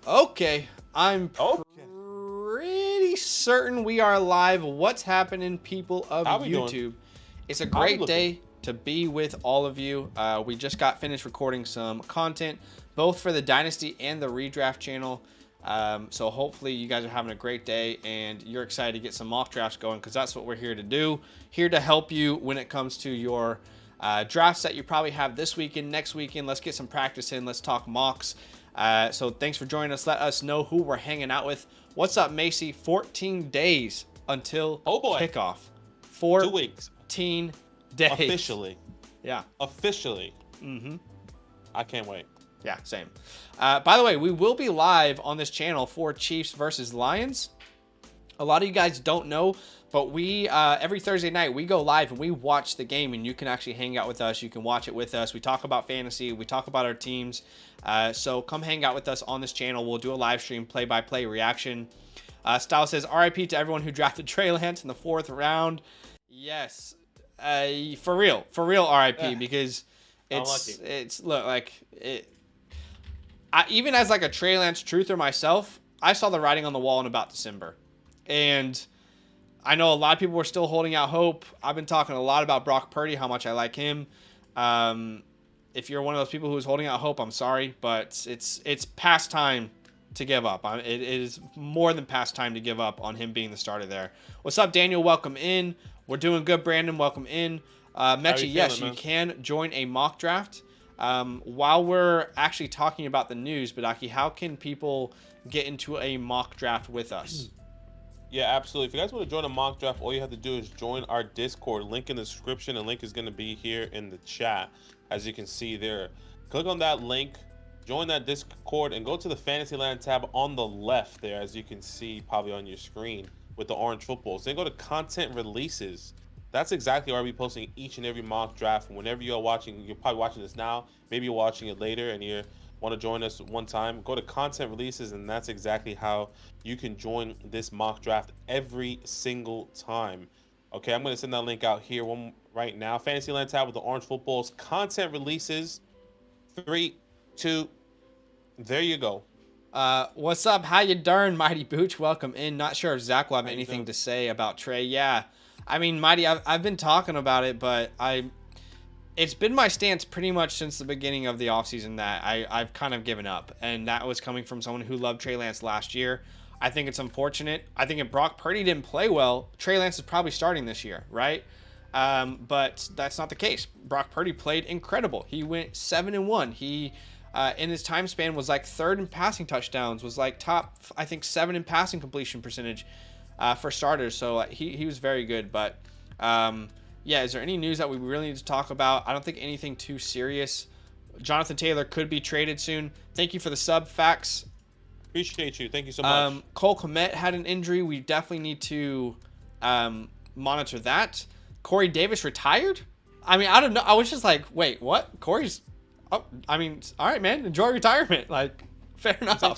Okay, I'm Okay. pretty certain we are live. What's happening, people of How we YouTube? doing? It's a How we great looking? day to be with all of you. We just got finished recording some content, both for the Dynasty and the Redraft channel. So hopefully you guys are having a great day and you're excited to get some mock drafts going, because that's what we're here to do. Here to help you when it comes to your drafts that you probably have this weekend, next weekend. Let's get some practice in. Let's talk mocks. So thanks for joining us. Let us know who we're hanging out with. What's up, Macy? 14 days until kickoff. 2 weeks. 14 days. Officially. Yeah. Officially. Mm-hmm. I can't wait. Yeah, same. By the way, we will be live on this channel for Chiefs versus Lions. A lot of you guys don't know, but we every Thursday night we go live and we watch the game, and you can actually hang out with us. You can watch it with us. We talk about fantasy. We talk about our teams. So come hang out with us on this channel. We'll do a live stream, play-by-play reaction. Style says, RIP to everyone who drafted Trey Lance in the 4th round. Yes. For real, RIP, because it's look like it. Even as like a Trey Lance truther myself, I saw the writing on the wall in about December. And I know a lot of people were still holding out hope. I've been talking a lot about Brock Purdy, how much I like him. If you're one of those people who's holding out hope, I'm sorry, but it's past time to give up. It is more than past time to give up on him being the starter there. What's up, Daniel? Welcome in. We're doing good, Brandon. Welcome in. Mechie, yes, you can join a mock draft. While we're actually talking about the news, Badaki, how can people get into a mock draft with us? Yeah, absolutely. If you guys want to join a mock draft, all you have to do is join our Discord. Link in the description, and link is going to be here in the chat, as you can see there. Click on that link, join that Discord, and go to the Fantasyland tab on the left there, as you can see probably on your screen with the orange footballs. Then go to content releases. That's exactly where I'll be posting each and every mock draft. Whenever you're watching, you're probably watching this now, maybe you're watching it later and you want to join us one time, go to content releases, and that's exactly how you can join this mock draft every single time. Okay, I'm going to send that link out here right now. Fantasyland tab with the orange footballs, content releases. 3, 2, there you go. What's up? How you darn, Mighty Booch? Welcome in. Not sure if Zach will have anything to say about Trey. Yeah, I mean, Mighty, I've been talking about it, but it's been my stance pretty much since the beginning of the offseason that I've kind of given up. And that was coming from someone who loved Trey Lance last year. I think it's unfortunate. I think if Brock Purdy didn't play well, Trey Lance is probably starting this year, right? But that's not the case. Brock Purdy played incredible. He went 7-1. He, in his time span, was like 3rd in passing touchdowns, was like top, I think, 7 in passing completion percentage for starters. So he was very good. But yeah, is there any news that we really need to talk about? I don't think anything too serious. Jonathan Taylor could be traded soon. Thank you for the sub, Facts. Appreciate you. Thank you so much. Cole Kmet had an injury. We definitely need to monitor that. Corey Davis retired? I mean, I don't know. I was just like, wait, what? Corey's... Oh, I mean, all right, man. Enjoy retirement. Like, fair enough. He's like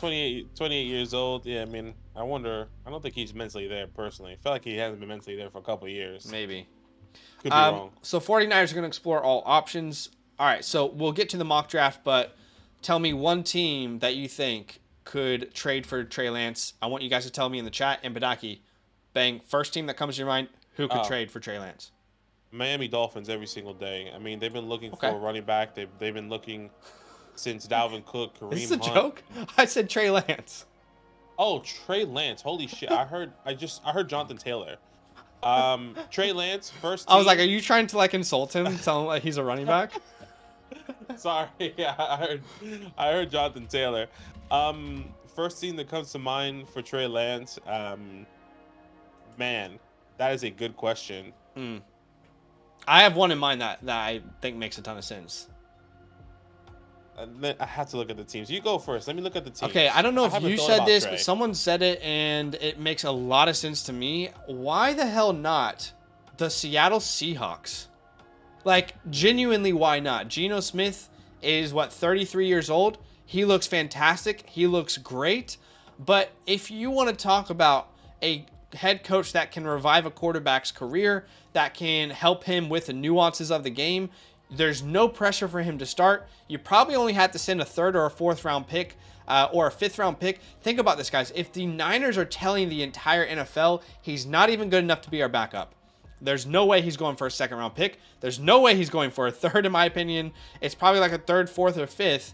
28 years old. Yeah, I mean, I wonder... I don't think he's mentally there, personally. I feel like he hasn't been mentally there for a couple of years. Maybe. Could be wrong. So 49ers are going to explore all options. All right, so we'll get to the mock draft, but tell me one team that you think could trade for Trey Lance. I want you guys to tell me in the chat. And Badaki, bang, first team that comes to your mind, who could trade for Trey Lance? Miami Dolphins every single day. I mean, they've been looking for a running back. They've been looking since Dalvin Cook, Kareem Hunt. Is this a joke? I said Trey Lance. Oh, Trey Lance. Holy shit. I heard Jonathan Taylor. Trey Lance, first team. I was like, are you trying to like insult him? Tell him like he's a running back? Sorry, yeah, I heard Jonathan Taylor. First team that comes to mind for Trey Lance, man, that is a good question. I have one in mind that I think makes a ton of sense. I have to look at the teams. You go first. Let me look at the teams. Okay, I don't know if you said this, Trey. but someone said it, and it makes a lot of sense to me. Why the hell not the Seattle Seahawks? Like, genuinely, why not? Geno Smith is, 33 years old? He looks fantastic. He looks great. But if you want to talk about a head coach that can revive a quarterback's career, that can help him with the nuances of the game, There's no pressure for him to start. You probably only had to send a third or a fourth round pick or a fifth round pick. Think about this, guys. If the Niners are telling the entire NFL he's not even good enough to be our backup, there's no way he's going for a second round pick. There's no way he's going for a third, in my opinion. It's probably like a third, fourth, or fifth.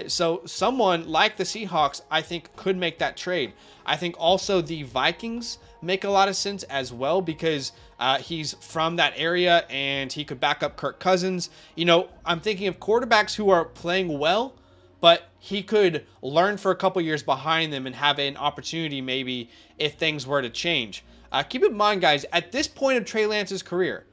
So someone like the Seahawks, I think, could make that trade. I think also the Vikings make a lot of sense as well because he's from that area and he could back up Kirk Cousins. You know, I'm thinking of quarterbacks who are playing well, but he could learn for a couple years behind them and have an opportunity maybe if things were to change. Keep in mind, guys, at this point of Trey Lance's career,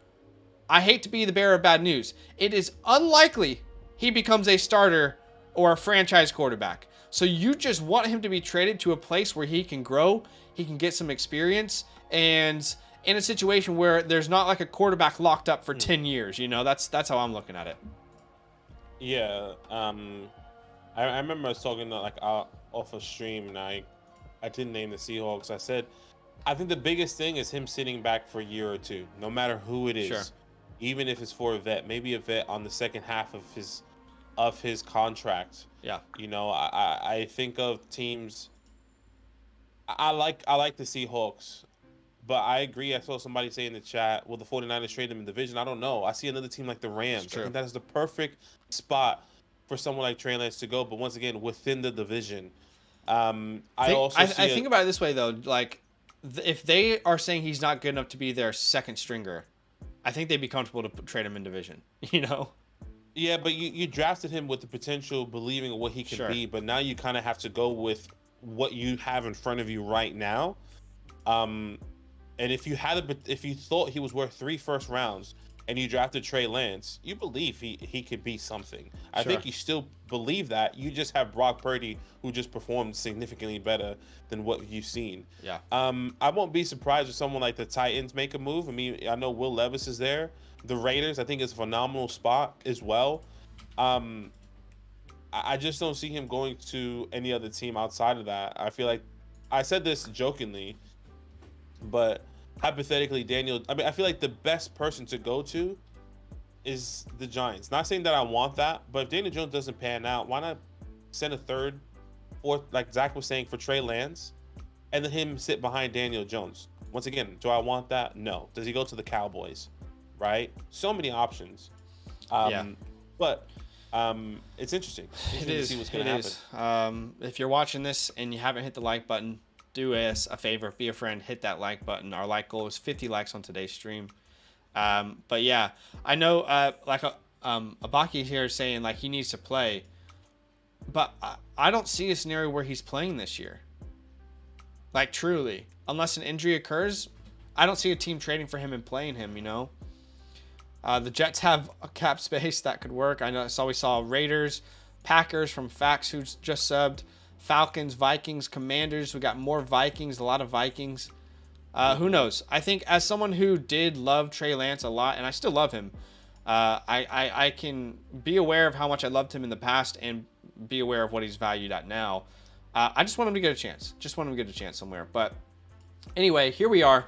I hate to be the bearer of bad news. It is unlikely he becomes a starter or a franchise quarterback. So you just want him to be traded to a place where he can grow, he can get some experience, and in a situation where there's not like a quarterback locked up for 10 years. You know, that's how I'm looking at it. Yeah. I remember I was talking like off a stream, and I didn't name the Seahawks. I said, I think the biggest thing is him sitting back for a year or two, no matter who it is. Sure. Even if it's for a vet, maybe a vet on the second half of his contract. Yeah. You know, I think of teams. I like the Seahawks, but I agree. I saw somebody say in the chat, will the 49ers trade him in division? I don't know. I see another team like the Rams. I think that is the perfect spot for someone like Trey Lance to go, but once again, within the division. I think about it this way, though. Like, if they are saying he's not good enough to be their second stringer, I think they'd be comfortable to trade him in division, you know? Yeah, but you drafted him with the potential, believing what he could be, but now you kind of have to go with what you have in front of you right now. And if you thought he was worth 3 first rounds and you drafted Trey Lance, you believe he could be something. I think you still believe that. You just have Brock Purdy, who just performed significantly better than what you've seen. Yeah. I won't be surprised if someone like the Titans make a move. I mean, I know Will Levis is there. The Raiders, I think, is a phenomenal spot as well. I just don't see him going to any other team outside of that. I feel like I said this jokingly, but hypothetically, I feel like the best person to go to is the Giants. Not saying that I want that, but if Daniel Jones doesn't pan out, why not send a third, fourth, like Zach was saying, for Trey Lance, and then him sit behind Daniel Jones? Once again, do I want that? No. Does he go to the Cowboys? Right? So many options. But it's interesting. It is. To see what's going to happen. If you're watching this and you haven't hit the like button, do us a favor, be a friend, hit that like button. Our like goal is 50 likes on today's stream. But yeah, I know Abaki here is saying like he needs to play, but I don't see a scenario where he's playing this year. Like truly, unless an injury occurs, I don't see a team trading for him and playing him, you know. The Jets have a cap space that could work. I saw we saw Raiders, Packers from Fax, who's just subbed. Falcons, Vikings, Commanders. We got more Vikings, a lot of Vikings. Who knows? I think as someone who did love Trey Lance a lot, and I still love him, I can be aware of how much I loved him in the past and be aware of what he's valued at now. I just want him to get a chance. Just want him to get a chance somewhere. But anyway, here we are.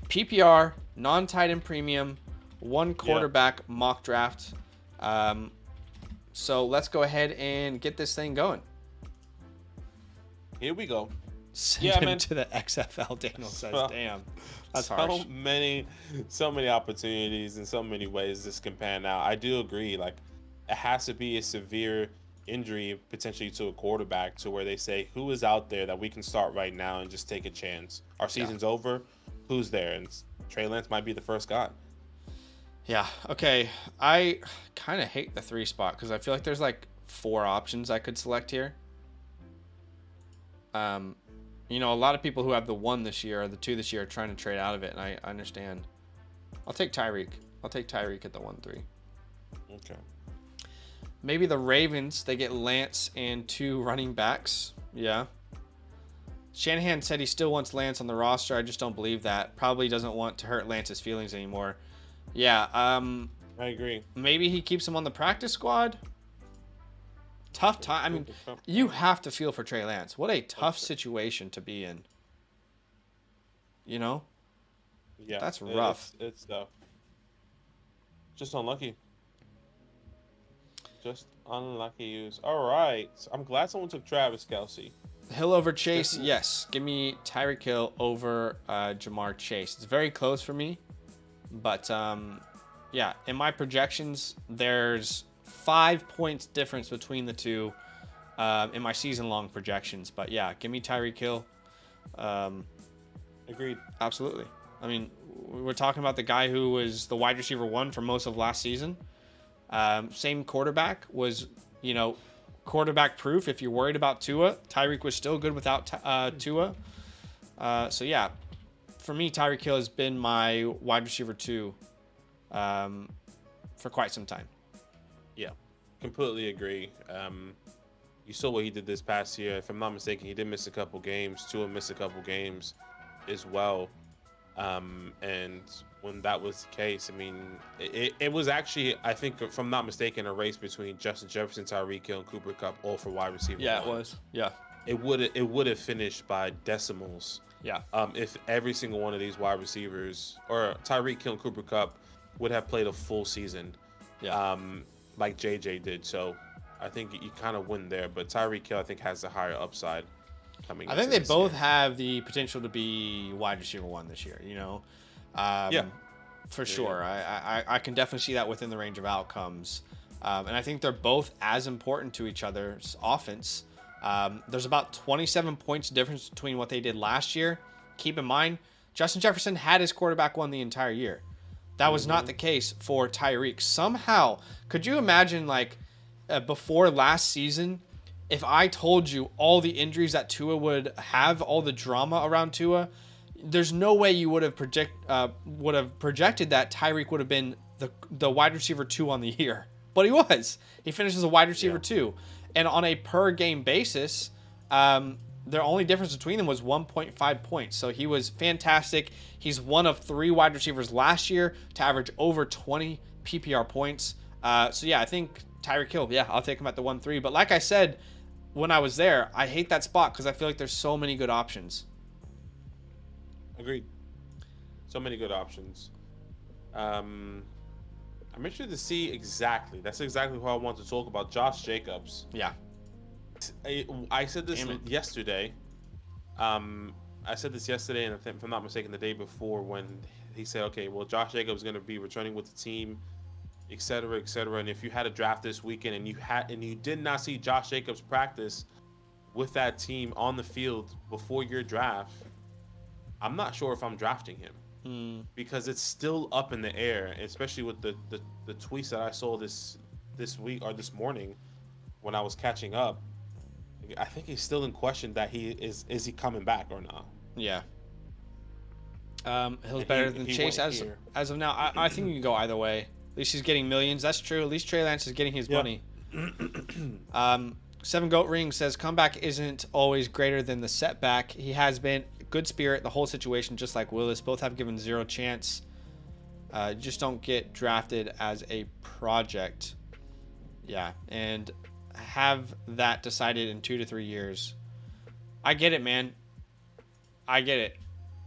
PPR, non-tight end premium, 1 quarterback mock draft. So let's go ahead and get this thing going. Here we go. Send him to the XFL, Daniel says. Damn, that's harsh. So many opportunities in so many ways this can pan out. I do agree. Like, it has to be a severe injury potentially to a quarterback to where they say, who is out there that we can start right now and just take a chance? Our season's over. Who's there? And Trey Lance might be the first guy. Yeah. Okay. I kind of hate the 3 spot because I feel like there's like 4 options I could select here. You know, a lot of people who have the 1 this year or the 2 this year are trying to trade out of it, and I understand. I'll take Tyreek. I'll take Tyreek at the 1-3. Okay. Maybe the Ravens, they get Lance and 2 running backs. Yeah. Shanahan said he still wants Lance on the roster. I just don't believe that. Probably doesn't want to hurt Lance's feelings anymore. Yeah. I agree. Maybe he keeps him on the practice squad. Tough time. I mean, you have to feel for Trey Lance. What a tough situation to be in. You know? Yeah. That's rough. It's tough. Just unlucky. Just unlucky use. All right. I'm glad someone took Travis Kelce. Hill over Chase, yes. Give me Tyreek Hill over Jamar Chase. It's very close for me, but yeah, in my projections, there's 5 points difference between the two in my season-long projections. But yeah, give me Tyreek Hill. Agreed. Absolutely. I mean, we're talking about the guy who was the wide receiver 1 for most of last season. Same quarterback, was, quarterback proof. If you're worried about Tua, Tyreek was still good without Tua. So yeah, for me, Tyreek Hill has been my wide receiver 2 for quite some time. Yeah, completely agree. You saw what he did this past year. If I'm not mistaken, he did miss a couple games. Tua missed a couple games as well. And when that was the case, I mean, it was actually, I think, if I'm not mistaken, a race between Justin Jefferson, Tyreek Hill, and Cooper Kupp, all for wide receiver. Yeah, it was. Yeah. It would have finished by decimals. Yeah. If every single one of these wide receivers, or Tyreek Hill and Cooper Kupp, would have played a full season. Yeah. Like JJ did. So I think you kind of win there. But Tyreek Hill, I think, has the higher upside coming. I think they both have the potential to be wide receiver 1 this year. Yeah. For sure. Yeah. I can definitely see that within the range of outcomes. And I think they're both as important to each other's offense. There's about 27 points difference between what they did last year. Keep in mind, Justin Jefferson had his quarterback 1 the entire year. That was not the case for Tyreek. Somehow, could you imagine, before last season, if I told you all the injuries that Tua would have, all the drama around Tua, there's no way you would have projected that Tyreek would have been the wide receiver 2 on the year. But he was. He finished as a wide receiver 2. And on a per game basis, the only difference between them was 1.5 points. So he was fantastic. He's one of 3 wide receivers last year to average over 20 PPR points. So yeah, I think Tyreek Hill, yeah, I'll take him at the 1-3. But like I said, when I was there, I hate that spot because I feel like there's so many good options. Agreed. So many good options. I'm interested to see exactly. That's exactly what I want to talk about. Josh Jacobs. Yeah. I said this yesterday. I said this yesterday, and if I'm not mistaken, the day before, when he said, "Okay, well, Josh Jacobs is going to be returning with the team, et cetera, et cetera." And if you had a draft this weekend and you did not see Josh Jacobs practice with that team on the field before your draft, I'm not sure if I'm drafting him. Because it's still up in the air, especially with the tweets that I saw this week or this morning when I was catching up. I think he's still in question that is he coming back or not. Yeah. Hill's better than Chase as of now. I think you can go either way. At least he's getting millions. That's true. At least Trey Lance is getting his money. 7 Goat Ring says comeback isn't always greater than the setback. He has been good spirit the whole situation, just like Willis. Both have given 0 chance. Just don't get drafted as a project. Yeah, and have that decided in 2 to 3 years. I get it, man. I get it.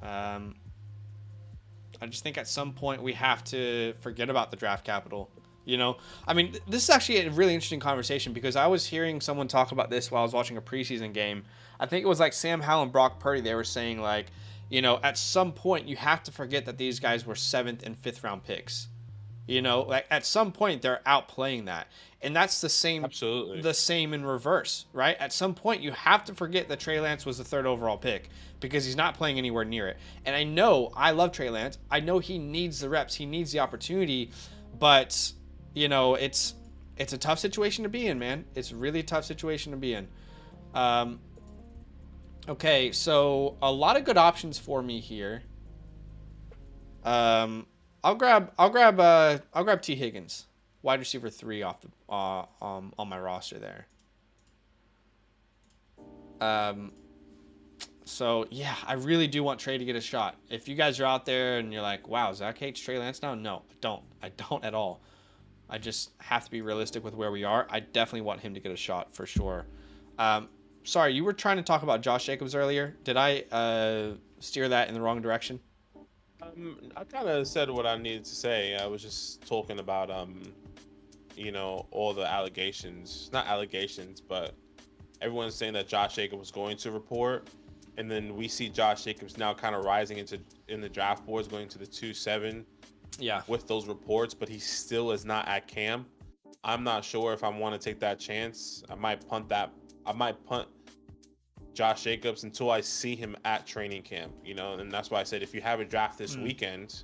I just think at some point we have to forget about the draft capital. I mean, this is actually a really interesting conversation because I was hearing someone talk about this while I was watching a preseason game. I think it was like Sam Howell and Brock Purdy. They were saying at some point you have to forget that these guys were 7th and 5th round picks. At some point they're outplaying that. And that's the same. Absolutely. The same in reverse, right? At some point you have to forget that Trey Lance was the 3rd overall pick because he's not playing anywhere near it. And I love Trey Lance. I know he needs the reps. He needs the opportunity, but it's a tough situation to be in, man. It's really a tough situation to be in. Okay, so a lot of good options for me here. I'll grab T. Higgins, wide receiver 3 off the on my roster there. So yeah, I really do want Trey to get a shot. If you guys are out there and you're like, wow, Zach hates Trey Lance now, no, I don't at all. I just have to be realistic with where we are. I definitely want him to get a shot for sure. Sorry, you were trying to talk about Josh Jacobs earlier. Did I steer that in the wrong direction? I kind of said what I needed to say. I was just talking about all the allegations, not allegations, but everyone's saying that Josh Jacobs was going to report, and then we see Josh Jacobs now kind of rising in the draft boards, going to the 2-7. Yeah. With those reports, but he still is not at camp. I'm not sure if I want to take that chance. I might punt Josh Jacobs until I see him at training camp. And that's why I said if you have a draft this weekend,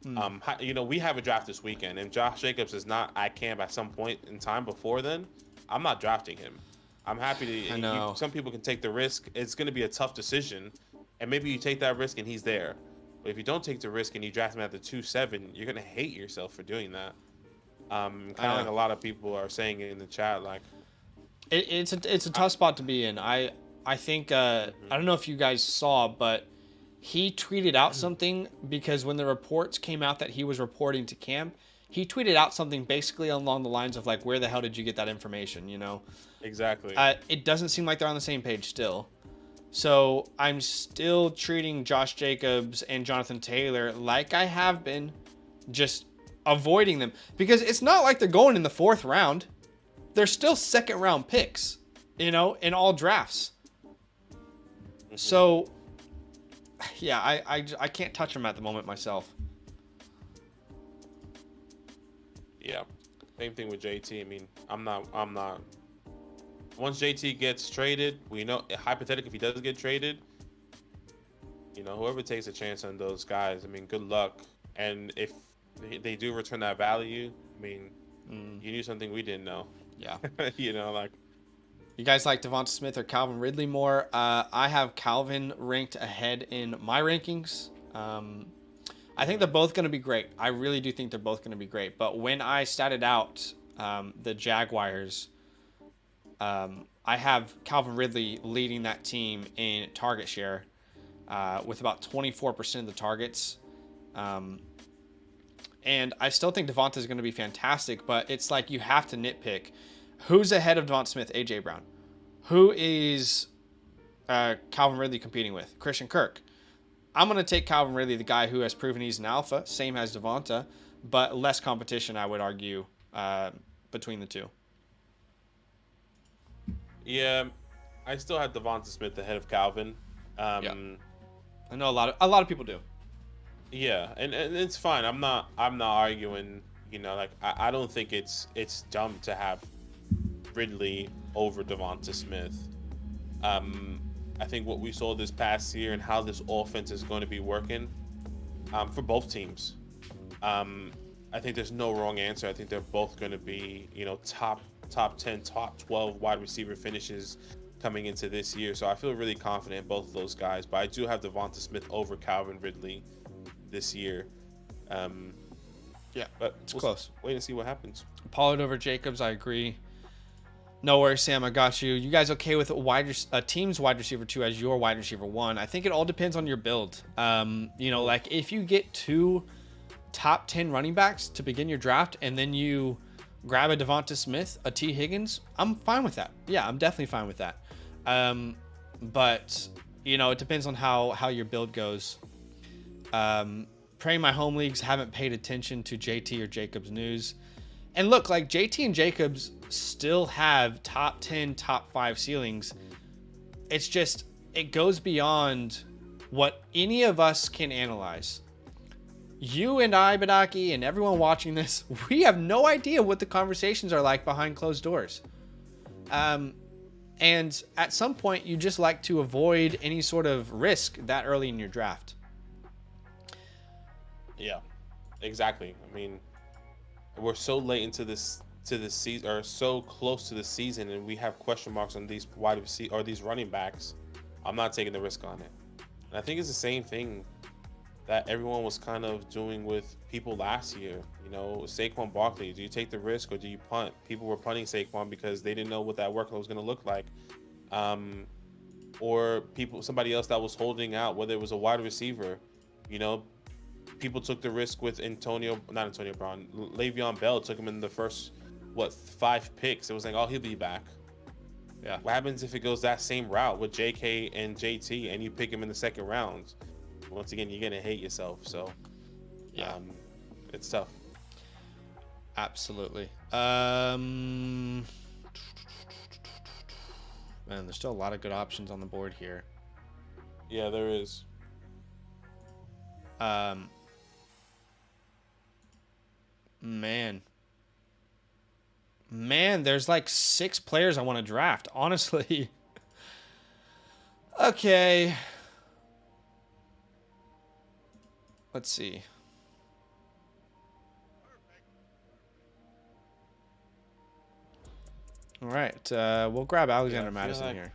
we have a draft this weekend, and Josh Jacobs is not at camp at some point in time before then, I'm not drafting him. I'm happy to. I know. Some people can take the risk. It's going to be a tough decision, and maybe you take that risk and he's there. But if you don't take the risk and you draft him at the 2-7, you're going to hate yourself for doing that. Kind of like a lot of people are saying in the chat, like it's a tough spot to be in. I think I don't know if you guys saw, but he tweeted out something because when the reports came out that he was reporting to camp, he tweeted out something basically along the lines of like, where the hell did you get that information? Exactly. It doesn't seem like they're on the same page still. So I'm still treating Josh Jacobs and Jonathan Taylor like I have been, just avoiding them, because it's not like they're going in the 4th round. They're still 2nd round picks, in all drafts. So yeah, I can't touch them at the moment myself. Yeah. Same thing with JT. I mean, I'm not. Once JT gets traded, we know, hypothetically, if he does get traded, whoever takes a chance on those guys, I mean, good luck. And if they do return that value, I mean, you knew something we didn't know. Yeah. You guys like Devonta Smith or Calvin Ridley more? I have Calvin ranked ahead in my rankings. I think they're both going to be great. I really do think they're both going to be great. But when I statted out the Jaguars, I have Calvin Ridley leading that team in target share with about 24% of the targets. And I still think Devonta is going to be fantastic, but it's like you have to nitpick. Who's ahead of Devonta Smith? A.J. Brown. Who is Calvin Ridley competing with? Christian Kirk. I'm going to take Calvin Ridley, the guy who has proven he's an alpha, same as Devonta, but less competition, I would argue, between the two. Yeah, I still have Devonta Smith ahead of Calvin. Yeah. I know a lot of people do. Yeah, and it's fine. I'm not arguing. I don't think it's dumb to have Ridley over Devonta Smith. I think what we saw this past year and how this offense is going to be working for both teams. I think there's no wrong answer. I think they're both going to be, top 10, top 12 wide receiver finishes coming into this year. So I feel really confident in both of those guys. But I do have Devonta Smith over Calvin Ridley this year. Yeah, but it's close. Wait and see what happens. Pollard over Jacobs, I agree. No worries, Sam. I got you. You guys okay with a team's wide receiver 2 as your wide receiver 1? I think it all depends on your build. Like if you get 2 top 10 running backs to begin your draft and then you grab a Devonta Smith, a T. Higgins, I'm fine with that. Yeah, I'm definitely fine with that. But it depends on how your build goes. Praying my home leagues haven't paid attention to JT or Jacobs news. And look, like JT and Jacobs still have top 10, top 5 ceilings. It's just, it goes beyond what any of us can analyze. You and I, Badaki, and everyone watching this, we have no idea what the conversations are like behind closed doors. And at some point, you just like to avoid any sort of risk that early in your draft. Yeah, exactly. I mean, we're so late into this season, or so close to the season, and we have question marks on these wide receiver or these running backs. I'm not taking the risk on it. And I think it's the same thing that everyone was kind of doing with people last year. Saquon Barkley, do you take the risk or do you punt? People were punting Saquon because they didn't know what that workload was going to look like. Or somebody else that was holding out, whether it was a wide receiver, people took the risk with Le'Veon Bell, took him in the first, 5 picks. It was like, oh, he'll be back. Yeah. What happens if it goes that same route with JK and JT and you pick him in the 2nd round? Once again, you're going to hate yourself. So, yeah, it's tough. Absolutely. Man, there's still a lot of good options on the board here. Yeah, there is. Man, there's like 6 players I want to draft, honestly. Okay. Let's see. All right, we'll grab Alexander Madison like... here.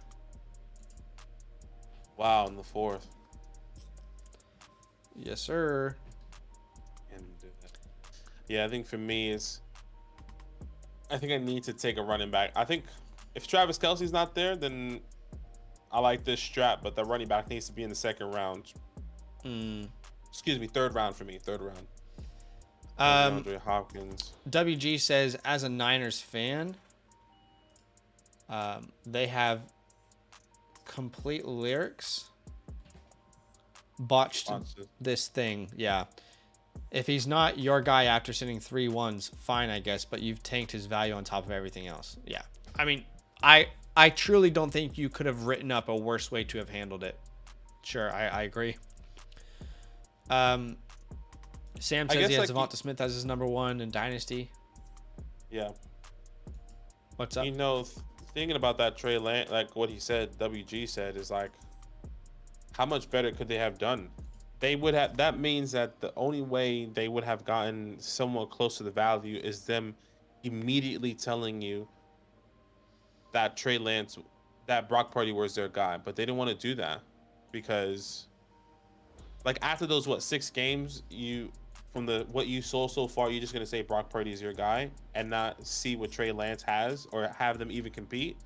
Wow, in the 4th. Yes, sir. Yeah, I think for me I think I need to take a running back. I think if Travis Kelce's not there, then I like this strap, but the running back needs to be in the 2nd round. Excuse me, 3rd round for me. 3rd round. DeAndre Hopkins. WG says, as a Niners fan, they have complete lyrics botched this thing. Yeah. If he's not your guy after sending 3 ones, fine, I guess, but you've tanked his value on top of everything else. Yeah. I mean, I truly don't think you could have written up a worse way to have handled it. Sure, I agree. Sam says he has Devonta Smith as his number 1 in Dynasty. Yeah. What's up? You know, thinking about that Trey Lance, like what he said, WG said, is like, how much better could they have done? They would have. That means that the only way they would have gotten somewhat close to the value is them immediately telling you that Trey Lance, that Brock Purdy was their guy, but they didn't want to do that because, like, after those 6 games, what you saw so far, you're just gonna say Brock Purdy is your guy and not see what Trey Lance has or have them even compete.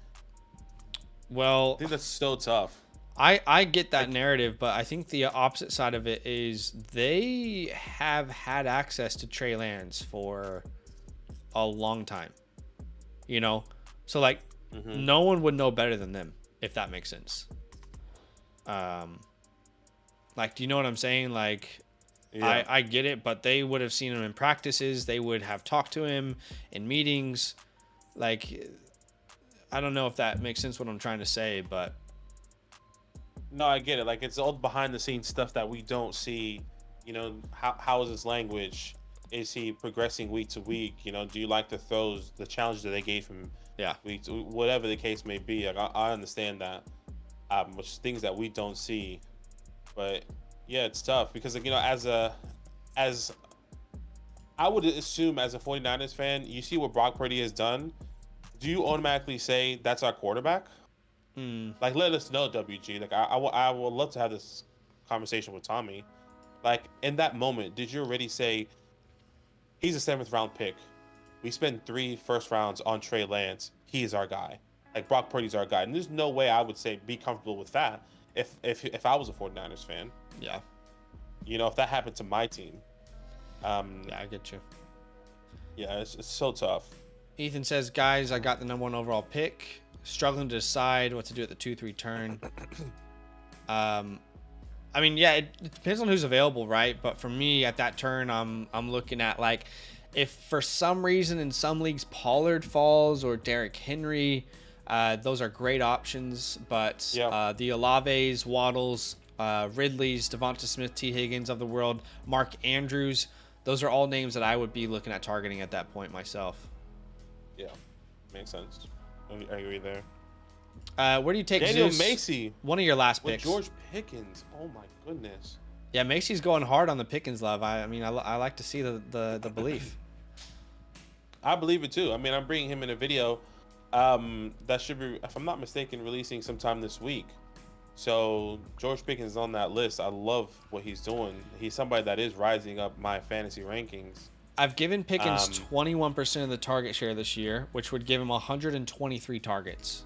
Well, I think that's so tough. I get that narrative, but I think the opposite side of it is they have had access to Trey Lance for a long time, you know? So, like, no one would know better than them, if that makes sense. Like, do you know what I'm saying? Like, yeah. I get it, but they would have seen him in practices. They would have talked to him in meetings. Like, I don't know if that makes sense what I'm trying to say, but... No, I get it. Like, it's all behind the scenes stuff that we don't see. You know, how is his language? Is he progressing week to week? You know, do you like the throws, the challenges that they gave him? Yeah. Week to, whatever the case may be. Like, I understand that, which things that we don't see. But yeah, it's tough because, like, you know, as I would assume as a 49ers fan, you see what Brock Purdy has done. Do you automatically say that's our quarterback? Like, let us know, WG. Like, I would love to have this conversation with Tommy. Like, in that moment, did you already say, he's a 7th round pick. We spent 3 first rounds on Trey Lance. He's our guy. Like, Brock Purdy's our guy. And there's no way I would say be comfortable with that if I was a 49ers fan. Yeah. You know, if that happened to my team. Yeah, I get you. Yeah, it's so tough. Ethan says, guys, I got the number 1 overall pick. Struggling to decide what to do at the 2-3 turn. I mean, yeah, it depends on who's available, right? But for me, at that turn, I'm looking at, like, if for some reason in some leagues Pollard falls or Derrick Henry, those are great options. But the Olaves, Waddles, Ridleys, Devonta Smith, T. Higgins of the world, Mark Andrews, those are all names that I would be looking at targeting at that point myself. Yeah, makes sense. I agree there. Where do you take Daniel Zeus? Macy? One of your last picks. George Pickens. Oh my goodness. Yeah, Macy's going hard on the Pickens love. I mean, I like to see the belief. I believe it too. I mean, I'm bringing him in a video that should be, if I'm not mistaken, releasing sometime this week. So George Pickens is on that list. I love what he's doing. He's somebody that is rising up my fantasy rankings. I've given Pickens 21% of the target share this year, which would give him 123 targets.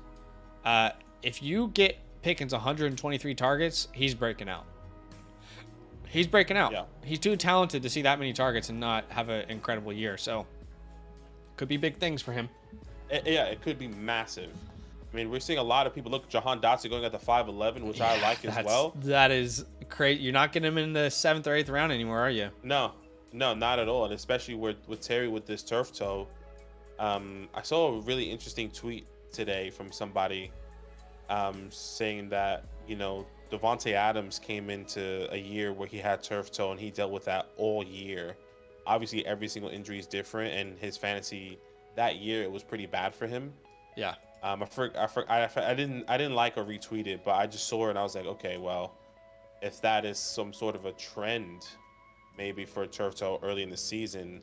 If you get Pickens 123 targets, he's breaking out. He's breaking out. Yeah. He's too talented to see that many targets and not have an incredible year. So, could be big things for him. It could be massive. I mean, we're seeing a lot of people. Look, Jahan Dotson going at the 5'11", which I like as well. That is crazy. You're not getting him in the 7th or 8th round anymore, are you? No. No, not at all, and especially with Terry with this turf toe. I saw a really interesting tweet today from somebody saying that Devonte Adams came into a year where he had turf toe and he dealt with that all year. Obviously, every single injury is different, and his fantasy that year it was pretty bad for him. Yeah. I didn't like or retweet it, but I just saw it and I was like, okay, well, if that is some sort of a trend, maybe for turf toe early in the season,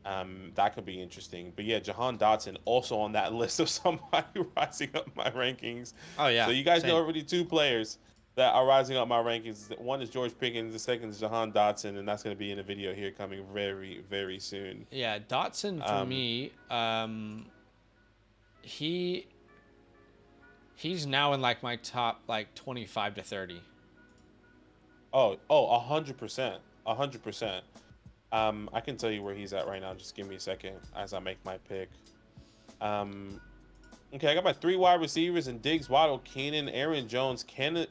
that could be interesting. But yeah, Jahan Dotson also on that list of somebody rising up my rankings. Oh yeah. So you guys Same. know already two players that are rising up my rankings. One is George Pickens, the second is Jahan Dotson, and that's going to be in a video here coming very, very soon. Yeah, Dotson for me, he's now in like my top like 25 to 30. Oh, 100%, 100%. I can tell you where he's at right now. Just give me a second as I make my pick. Okay, I got my 3 wide receivers and Diggs, Waddle, Keenan, Aaron Jones, Kenneth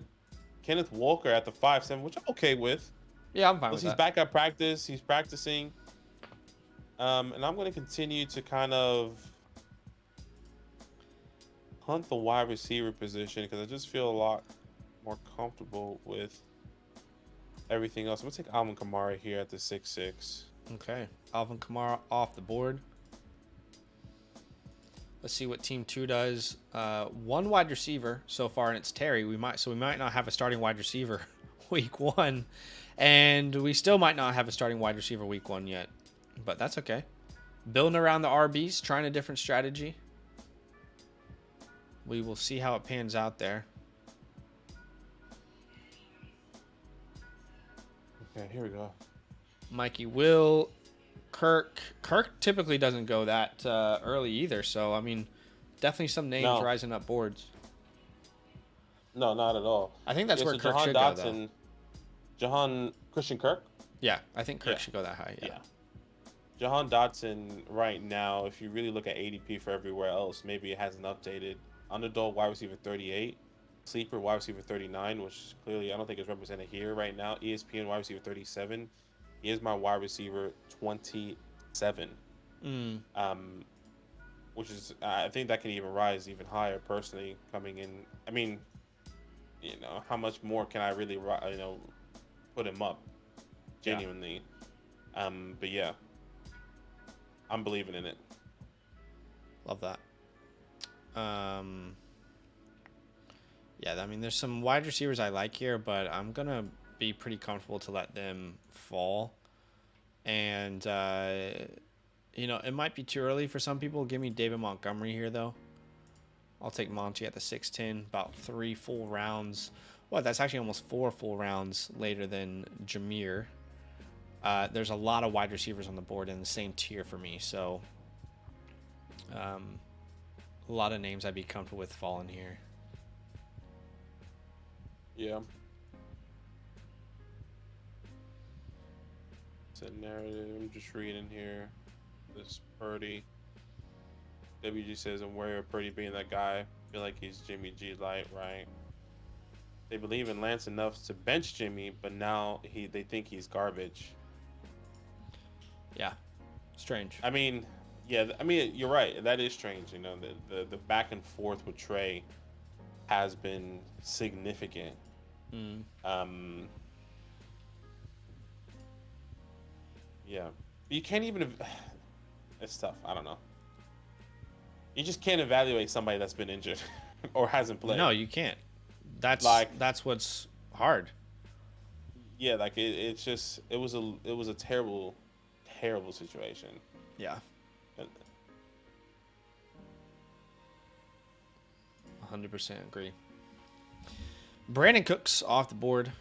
Walker at the 5-7, which I'm okay with. Yeah, I'm fine with that. He's back at practice. He's practicing. And I'm going to continue to kind of hunt the wide receiver position because I just feel a lot more comfortable with everything else. I'm going to take Alvin Kamara here at the 6-6. Okay, Alvin Kamara off the board. Let's see what Team 2 does. One wide receiver so far, and it's Terry. We might not have a starting wide receiver week 1, and we still might not have a starting wide receiver week 1 yet, but that's okay. Building around the RBs, trying a different strategy. We will see how it pans out there. Okay, here we go. Mikey Will, Kirk typically doesn't go that early either, so I mean, definitely some names rising up boards. No, not at all. I think that's where Kirk should go, though. Christian Kirk? Yeah, I think Kirk should go that high. Yeah. Jahan Dotson right now, if you really look at ADP for everywhere else, maybe it hasn't updated. Underdog wide receiver 38, sleeper wide receiver 39, which clearly I don't think is represented here right now. ESPN wide receiver 37. He is my wide receiver 27. Which is I think that can even rise even higher personally coming in. I mean, how much more can I really put him up genuinely? Yeah. But yeah, I'm believing in it. Love that. Yeah, I mean, there's some wide receivers I like here, but I'm gonna be pretty comfortable to let them fall. And it might be too early for some people. Give me David Montgomery here, though. I'll take Monty at the 6'10", about 3 full rounds. Well, that's actually almost 4 full rounds later than Jameer. There's a lot of wide receivers on the board in the same tier for me, so a lot of names I'd be comfortable with falling here. Yeah. It's a narrative. I'm just reading here. This Purdy. WG says, I'm wary of Purdy being that guy. I feel like he's Jimmy G light, right? They believe in Lance enough to bench Jimmy, but now they think he's garbage. Yeah. Strange. I mean, you're right. That is strange. The back and forth with Trey has been significant. Yeah. You can't even... It's tough. I don't know. You just can't evaluate somebody that's been injured or hasn't played. No, you can't. That's what's hard. Yeah, like it was a terrible situation. Yeah. 100% agree. Brandon Cooks off the board.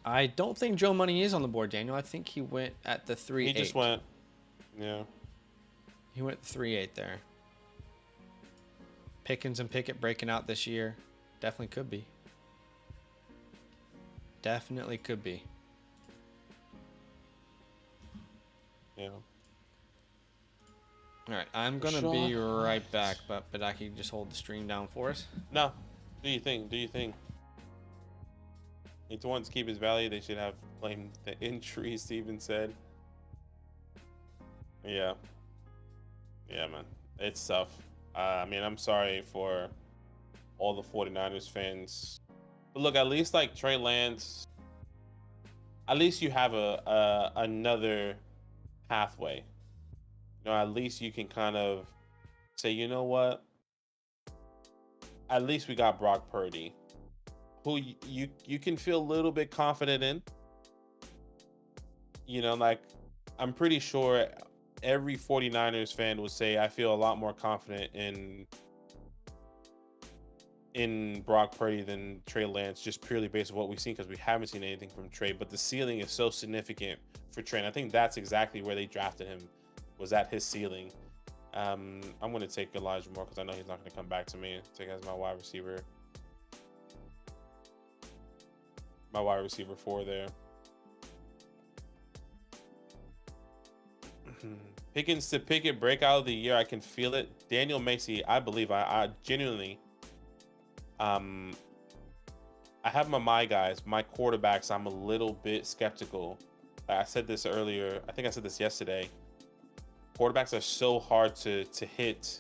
I don't think Joe Money is on the board, Daniel. I think he went at the 3-8. He just went. Yeah. He went 3-8 there. Pickens and Pickett breaking out this year. Definitely could be. Definitely could be. Yeah. All right, I'm going to be right back, but Badaki, just hold the stream down for us. No. Do you think? If he wants to keep his value, they should have claimed the injury, Steven said. Yeah. Yeah, man. It's tough. I mean, I'm sorry for all the 49ers fans. But look, at least like Trey Lance, at least you have another pathway. You know, at least you can kind of say, you know what? At least we got Brock Purdy, who you can feel a little bit confident in. You know, like I'm pretty sure every 49ers fan would say I feel a lot more confident in Brock Purdy than Trey Lance, just purely based on what we've seen, because we haven't seen anything from Trey. But the ceiling is so significant for Trey, and I think that's exactly where they drafted him, was at his ceiling. I'm going to take Elijah Moore because I know he's not going to come back to me. Take as my wide receiver. My wide receiver 4 there. Pickens to Pickett breakout of the year. I can feel it. Daniel Macy, I believe. I genuinely. I have my guys, my quarterbacks. I'm a little bit skeptical. I said this earlier. I think I said this yesterday. Quarterbacks are so hard to hit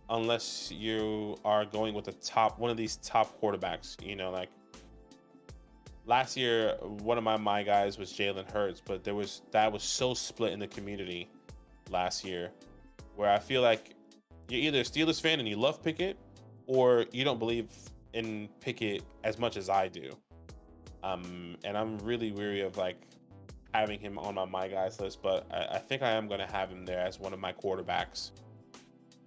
unless you are going with one of these top quarterbacks. You know, like last year, one of my guys was Jalen Hurts, but that was so split in the community last year, where I feel like you're either a Steelers fan and you love Pickett, or you don't believe in Pickett as much as I do. And I'm really weary of like having him on my guys list, but I think I am going to have him there as one of my quarterbacks.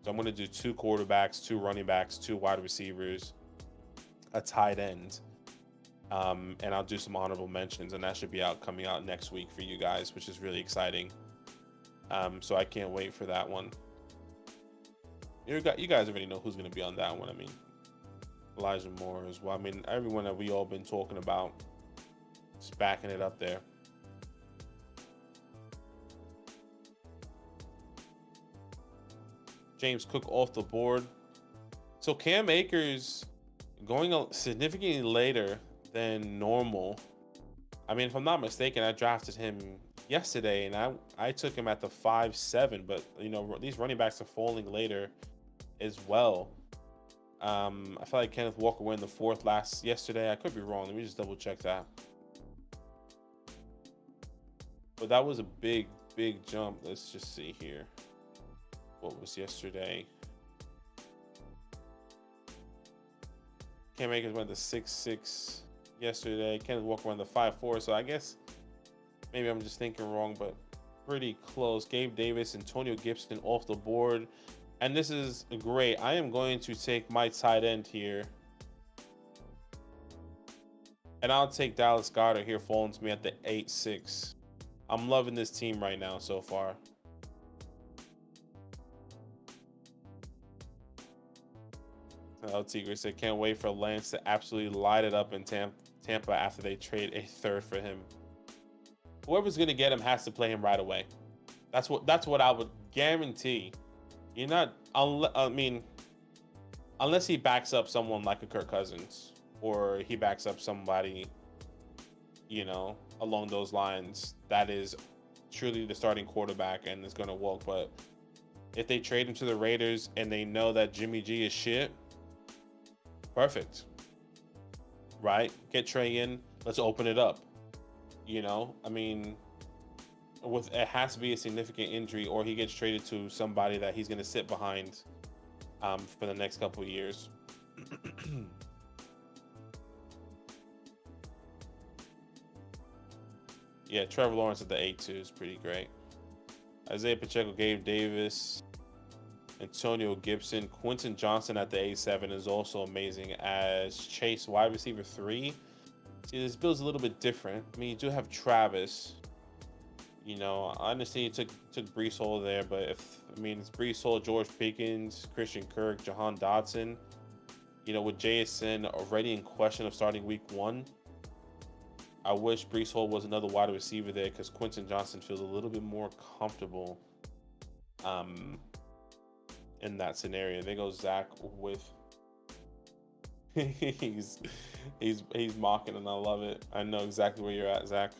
So I'm going to do 2 quarterbacks, 2 running backs, 2 wide receivers, a tight end, and I'll do some honorable mentions, and that should be coming out next week for you guys, which is really exciting. So I can't wait for that one. You guys already know who's going to be on that one. I mean, Elijah Moore as well. I mean, everyone that we all been talking about, just backing it up there. James Cook off the board. So Cam Akers going significantly later than normal. I mean, if I'm not mistaken, I drafted him yesterday, and I took him at the 5-7. But you know, these running backs are falling later as well. I feel like Kenneth Walker went in the 4th yesterday. I could be wrong. Let me just double check that. But that was a big jump. Let's just see here. What was yesterday? Cam Akers went to 6-6 yesterday. Kenneth Walker went to 5-4. So I guess maybe I'm just thinking wrong, but pretty close. Gabe Davis, Antonio Gibson off the board. And this is great. I am going to take my tight end here. And I'll take Dallas Goedert here, falling to me at the 8-6. I'm loving this team right now so far. Tigre said, can't wait for Lance to absolutely light it up in Tampa after they trade a 3rd for him. Whoever's going to get him has to play him right away. That's what I would guarantee. You're not, I mean, unless he backs up someone like a Kirk Cousins, or he backs up somebody, you know, along those lines, that is truly the starting quarterback and is going to walk. But if they trade him to the Raiders and they know that Jimmy G is shit, perfect. Right? Get Trey in. Let's open it up. You know, I mean, it has to be a significant injury, or he gets traded to somebody that he's going to sit behind for the next couple of years. Yeah, Trevor Lawrence at the 8-2 is pretty great. Isaiah Pacheco, Gabe Davis, Antonio Gibson, Quentin Johnson at the 8-7 is also amazing as Chase wide receiver 3. See, this build's a little bit different. I mean, you do have Travis. You know, I understand you took Breece Hall there, but it's Breece Hall, George Pickens, Christian Kirk, Jahan Dotson. You know, with JSN already in question of starting week 1, I wish Breece Hall was another wide receiver there, because Quentin Johnson feels a little bit more comfortable in that scenario. There goes Zach with he's he's mocking, and I love it. I know exactly where you're at, Zach.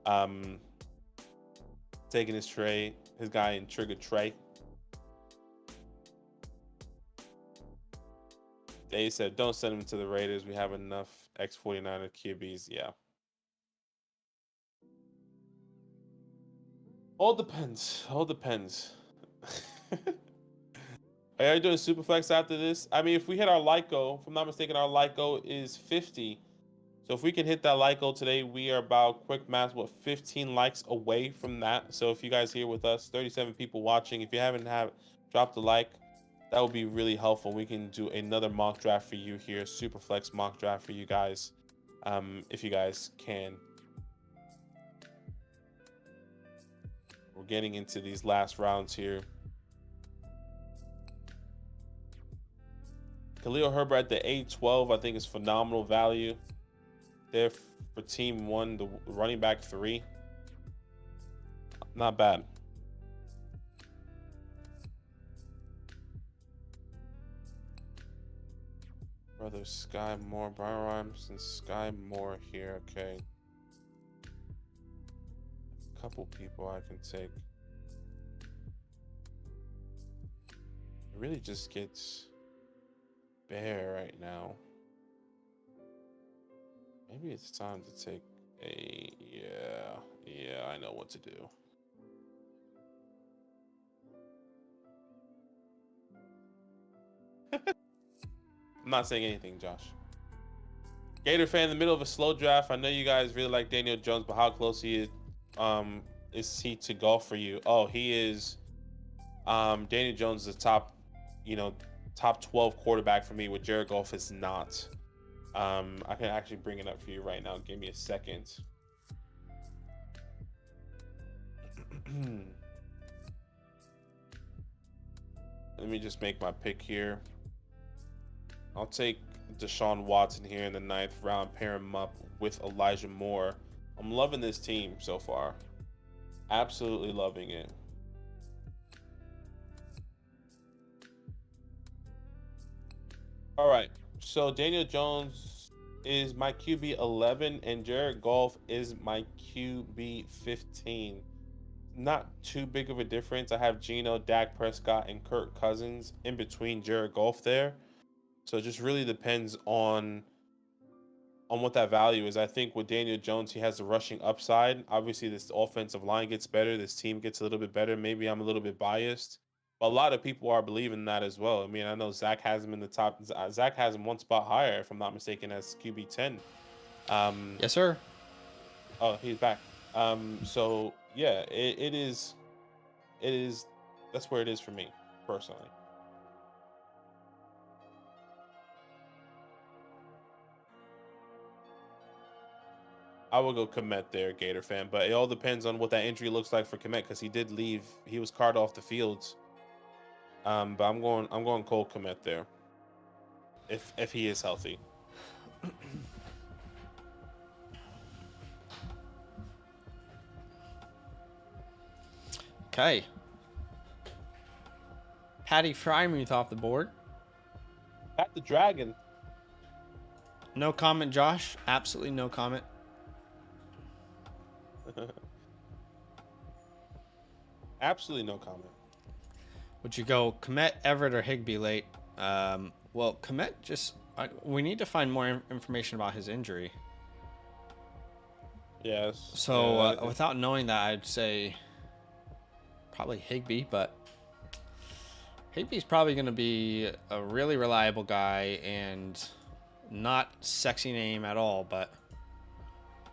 Um, taking his tray, his guy in trigger tray. They said, don't send him to the Raiders. We have enough X49 QBs. Yeah. All depends. All depends. Are you doing Superflex after this? I mean, if we hit our like goal, if I'm not mistaken, our like goal is 50. So if we can hit that like goal today, we are about, quick math, 15 likes away from that. So if you guys here with us, 37 people watching, if you haven't dropped a like, that would be really helpful. We can do another mock draft for you here, Superflex mock draft for you guys, if you guys can. We're getting into these last rounds here. Khalil Herbert at the 8-12, I think is phenomenal value there for team 1, the running back 3. Not bad. Brother Sky Moore, Brian Rhymes, and Sky Moore here. Okay. A couple people I can take. It really just gets bare right now. Maybe it's time to take a... Yeah, I know what to do. I'm not saying anything, Josh. Gator fan in the middle of a slow draft. I know you guys really like Daniel Jones, but how close he is he to golf for you? Oh, he is. Daniel Jones is the top 12 quarterback for me, with Jared Goff is not. I can actually bring it up for you right now. Give me a second. Let me just make my pick here. I'll take Deshaun Watson here in the 9th round, pair him up with Elijah Moore. I'm loving this team so far. Absolutely loving it. All right. So Daniel Jones is my QB 11 and Jared Goff is my QB 15. Not too big of a difference. I have Geno, Dak Prescott, and Kirk Cousins in between Jared Goff there. So it just really depends on what that value is. I think with Daniel Jones, he has the rushing upside. Obviously, this offensive line gets better. This team gets a little bit better. Maybe I'm a little bit biased. But a lot of people are believing that as well. I mean, I know Zach has him in the top. Zach has him one spot higher, if I'm not mistaken, as QB 10. Yes, sir. Oh, he's back. So yeah, it is. That's where it is for me personally. I will go Kmet there, Gator fan, but it all depends on what that injury looks like for Kmet, because he did leave. He was carted off the field. But I'm going Cole Kmet there. If he is healthy. Okay. Patty Frymuth off the board. Pat the Dragon. No comment, Josh. Absolutely no comment. Absolutely no comment. Would you go Kmet, Everett, or Higbee late? Well, Kmet we need to find more information about his injury. Yes. So without knowing that, I'd say probably Higbee, but Higbee's probably going to be a really reliable guy and not sexy name at all, but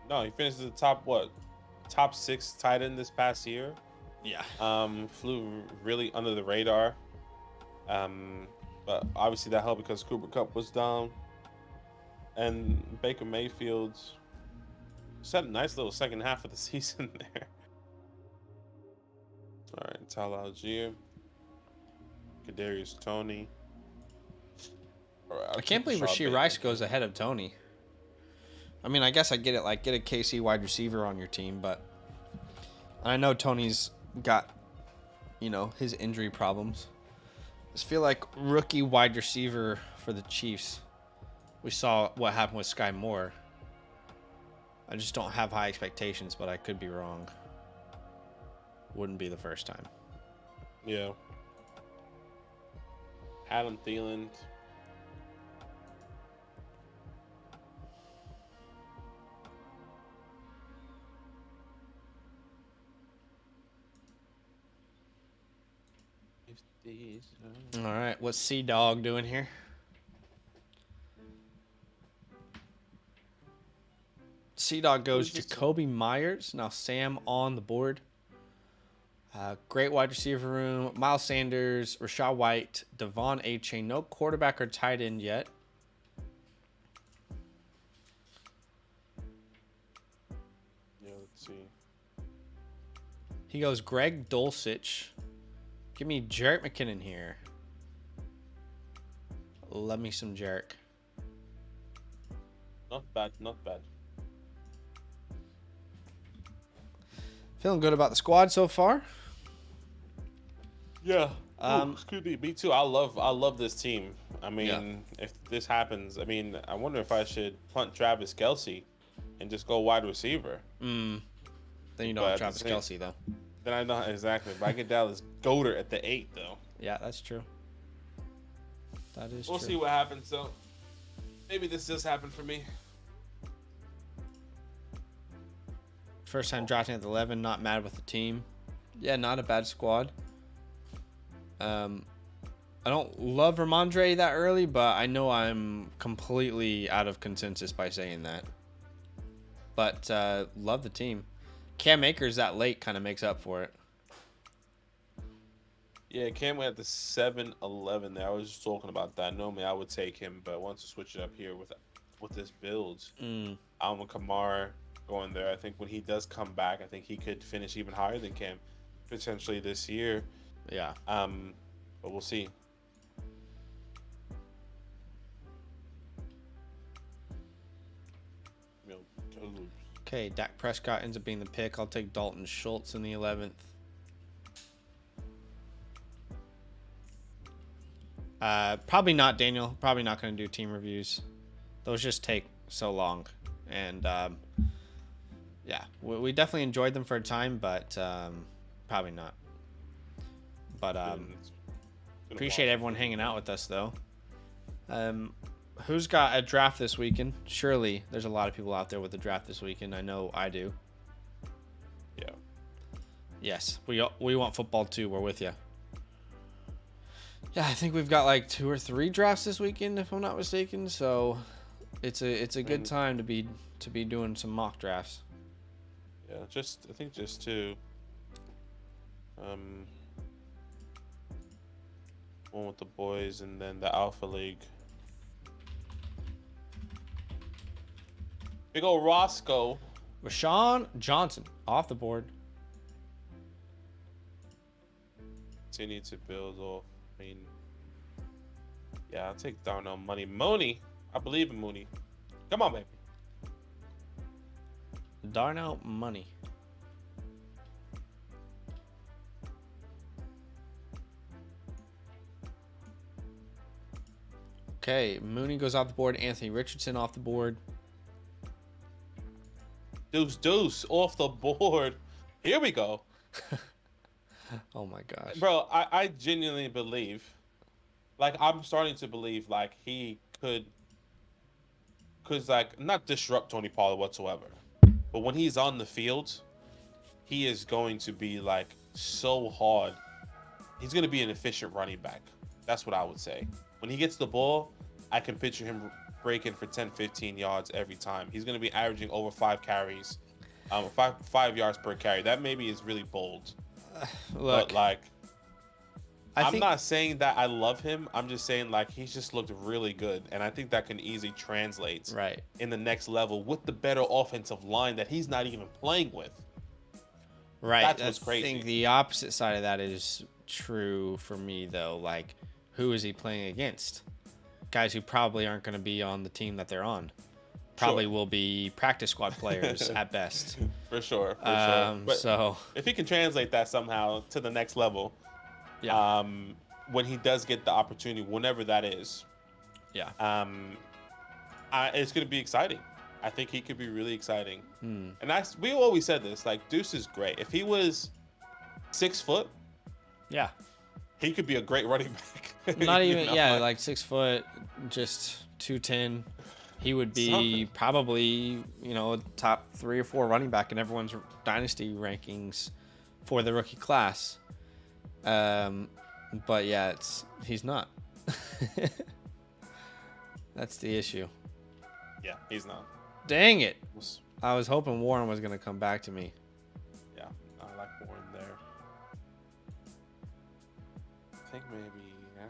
no, he finished the top 6 tight end this past year. Yeah. Flew really under the radar. But obviously that helped because Cooper Kupp was down. And Baker Mayfield set a nice little second half of the season there. All right, Tyler Algier. Kadarius Toney. All right, I can't believe Rashee Rice goes ahead of Toney. I mean, I guess I get it, like, get a KC wide receiver on your team, but I know Toney's got, his injury problems. I just feel like rookie wide receiver for the Chiefs We saw what happened with Sky Moore. I just don't have high expectations, but I could be wrong. Wouldn't be the first time. Yeah. Adam Thielen. All right, what's Sea Dog doing here? Sea Dog goes to Kobe Myers. Now Sam on the board. Great wide receiver room. Miles Sanders, Rachaad White, Devon Achane. No quarterback or tight end yet. Yeah, let's see. He goes Greg Dulcich. Give me Jerick McKinnon here. Love me some Jerick. Not bad, not bad. Feeling good about the squad so far. Yeah. Excuse me. Me too. I love this team. I mean, if this happens, I mean, I wonder if I should punt Travis Kelce and just go wide receiver. Then you don't have Travis Kelce though. Then I know exactly. But I get Dallas Goedert at the 8 though. Yeah, that's true. That is true. We'll see what happens. So maybe this does happen for me. First time drafting at the 11, not mad with the team. Yeah, not a bad squad. I don't love Ramondre that early, but I know I'm completely out of consensus by saying that. But love the team. Cam Akers that late kind of makes up for it. Yeah, Cam went at the 7-11 there. I was just talking about that. Normally I would take him, but once to switch it up here with this build, Alvin Kamara going there. I think when he does come back, I think he could finish even higher than Cam potentially this year. Yeah. But we'll see. Okay, Dak Prescott ends up being the pick. I'll take Dalton Schultz in the 11th. Probably not, Daniel. Probably not going to do team reviews. Those just take so long. And yeah, we definitely enjoyed them for a time, but probably not. But appreciate everyone hanging out with us, though. Who's got a draft this weekend? Surely there's a lot of people out there with a draft this weekend. I know I do. Yeah. Yes, we want football too. We're with you. Yeah, I think we've got like 2 or 3 drafts this weekend, if I'm not mistaken. So it's a good time to be doing some mock drafts. Yeah, I think just 2. One with the boys and then the Alpha League. Big ol' Roscoe. Rashawn Johnson off the board. Continue to build off. I mean, yeah, I'll take Darnell Mooney. I believe in Mooney. Come on, baby. Darnell Money. Okay, Mooney goes off the board. Anthony Richardson off the board. Deuce off the board. Here we go. Oh my gosh. Bro, I genuinely believe, like, I'm starting to believe, like, he could like, not disrupt Tony Pollard whatsoever. But when he's on the field, he is going to be, like, so hard. He's going to be an efficient running back. That's what I would say. When he gets the ball, I can picture him breaking for 10, 15 yards every time. He's going to be averaging over 5 carries, 5 yards per carry. That maybe is really bold. Look, but, like, I'm not saying that I love him. I'm just saying, like, he's just looked really good. And I think that can easily translate in the next level with the better offensive line that he's not even playing with. Right. That's what's crazy. I think the opposite side of that is true for me, though. Like, who is he playing against? Guys who probably aren't going to be on the team that they're on. Probably will be practice squad players at best. For sure. But so if he can translate that somehow to the next level, when he does get the opportunity, whenever that is, It's going to be exciting. I think he could be really exciting. Hmm. And we always said this, like Deuce is great. If he was 6 foot, Yeah. he could be a great running back. Not You even, know, yeah, like 6 foot, just 210. He would be Something. probably, top 3 or 4 running back in everyone's dynasty rankings for the rookie class. But yeah, he's not. That's the issue. Yeah, he's not. Dang it. I was hoping Warren was going to come back to me. Yeah, I like Warren there. I think maybe, yeah.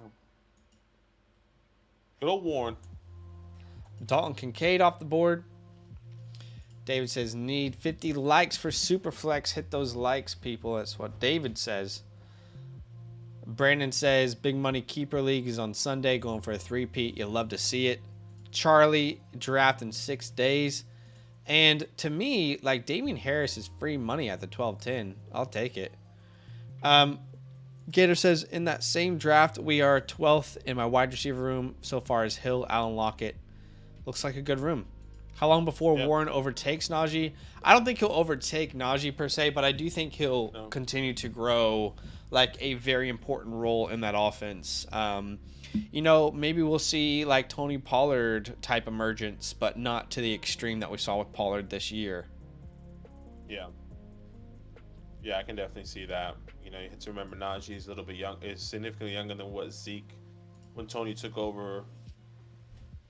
Good old Warren. Dalton Kincaid off the board. David says, need 50 likes for Superflex. Hit those likes, people. That's what David says. Brandon says, Big Money Keeper League is on Sunday, going for a 3-peat. You'll love to see it. Charlie, draft in 6 days. And to me, like, Damian Harris is free money at the 12-10. I'll take it. Gator says, in that same draft, we are 12th in my wide receiver room so far as Hill, Allen Lockett. Looks like a good room. How long before Warren overtakes Najee? I don't think he'll overtake Najee per se, but I do think he'll continue to grow like a very important role in that offense. Maybe we'll see like Tony Pollard type emergence, but not to the extreme that we saw with Pollard this year. Yeah. Yeah, I can definitely see that. You have to remember Najee's a little bit young, is significantly younger than what Zeke, when Tony took over,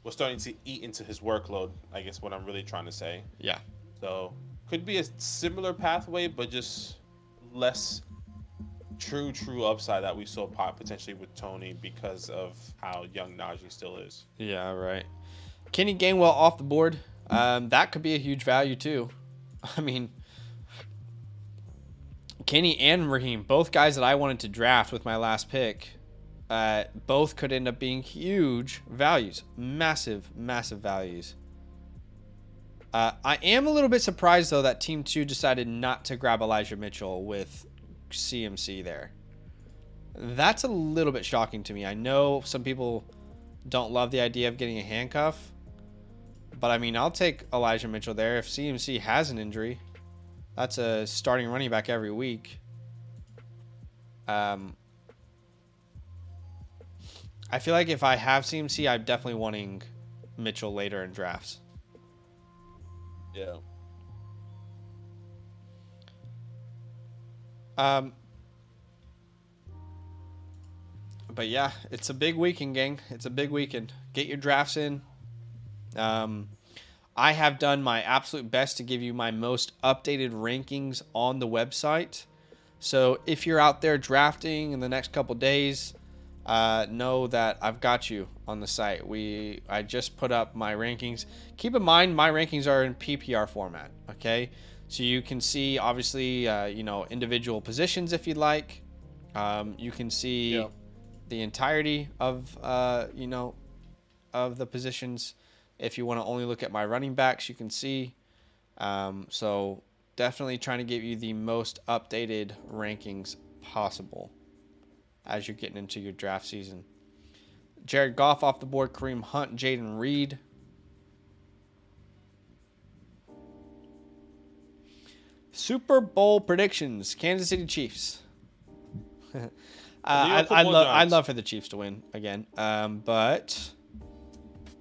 was starting to eat into his workload, I guess what I'm really trying to say. Yeah. So could be a similar pathway, but just less true upside that we saw potentially with Tony because of how young Najee still is. Yeah, right. Kenny Gainwell off the board. That could be a huge value too. I mean, Kenny and Raheem, both guys that I wanted to draft with my last pick, both could end up being huge values. Massive values. I am a little bit surprised, though, that Team 2 decided not to grab Elijah Mitchell with CMC there. That's a little bit shocking to me. I know some people don't love the idea of getting a handcuff, but, I mean, I'll take Elijah Mitchell there. If CMC has an injury, that's a starting running back every week. I feel like if I have CMC, I'm definitely wanting Mitchell later in drafts. Yeah. But yeah, it's a big weekend, gang. It's a big weekend. Get your drafts in. I have done my absolute best to give you my most updated rankings on the website. So if you're out there drafting in the next couple days, know that I've got you on the site. I just put up my rankings. Keep in mind, my rankings are in PPR format, okay? So you can see, obviously, individual positions if you'd like. You can see the entirety of, of the positions. If you want to only look at my running backs, you can see. So definitely trying to give you the most updated rankings possible as you're getting into your draft season. Jared Goff off the board, Kareem Hunt, Jaden Reed. Super Bowl predictions, Kansas City Chiefs. I'd love for the Chiefs to win again, but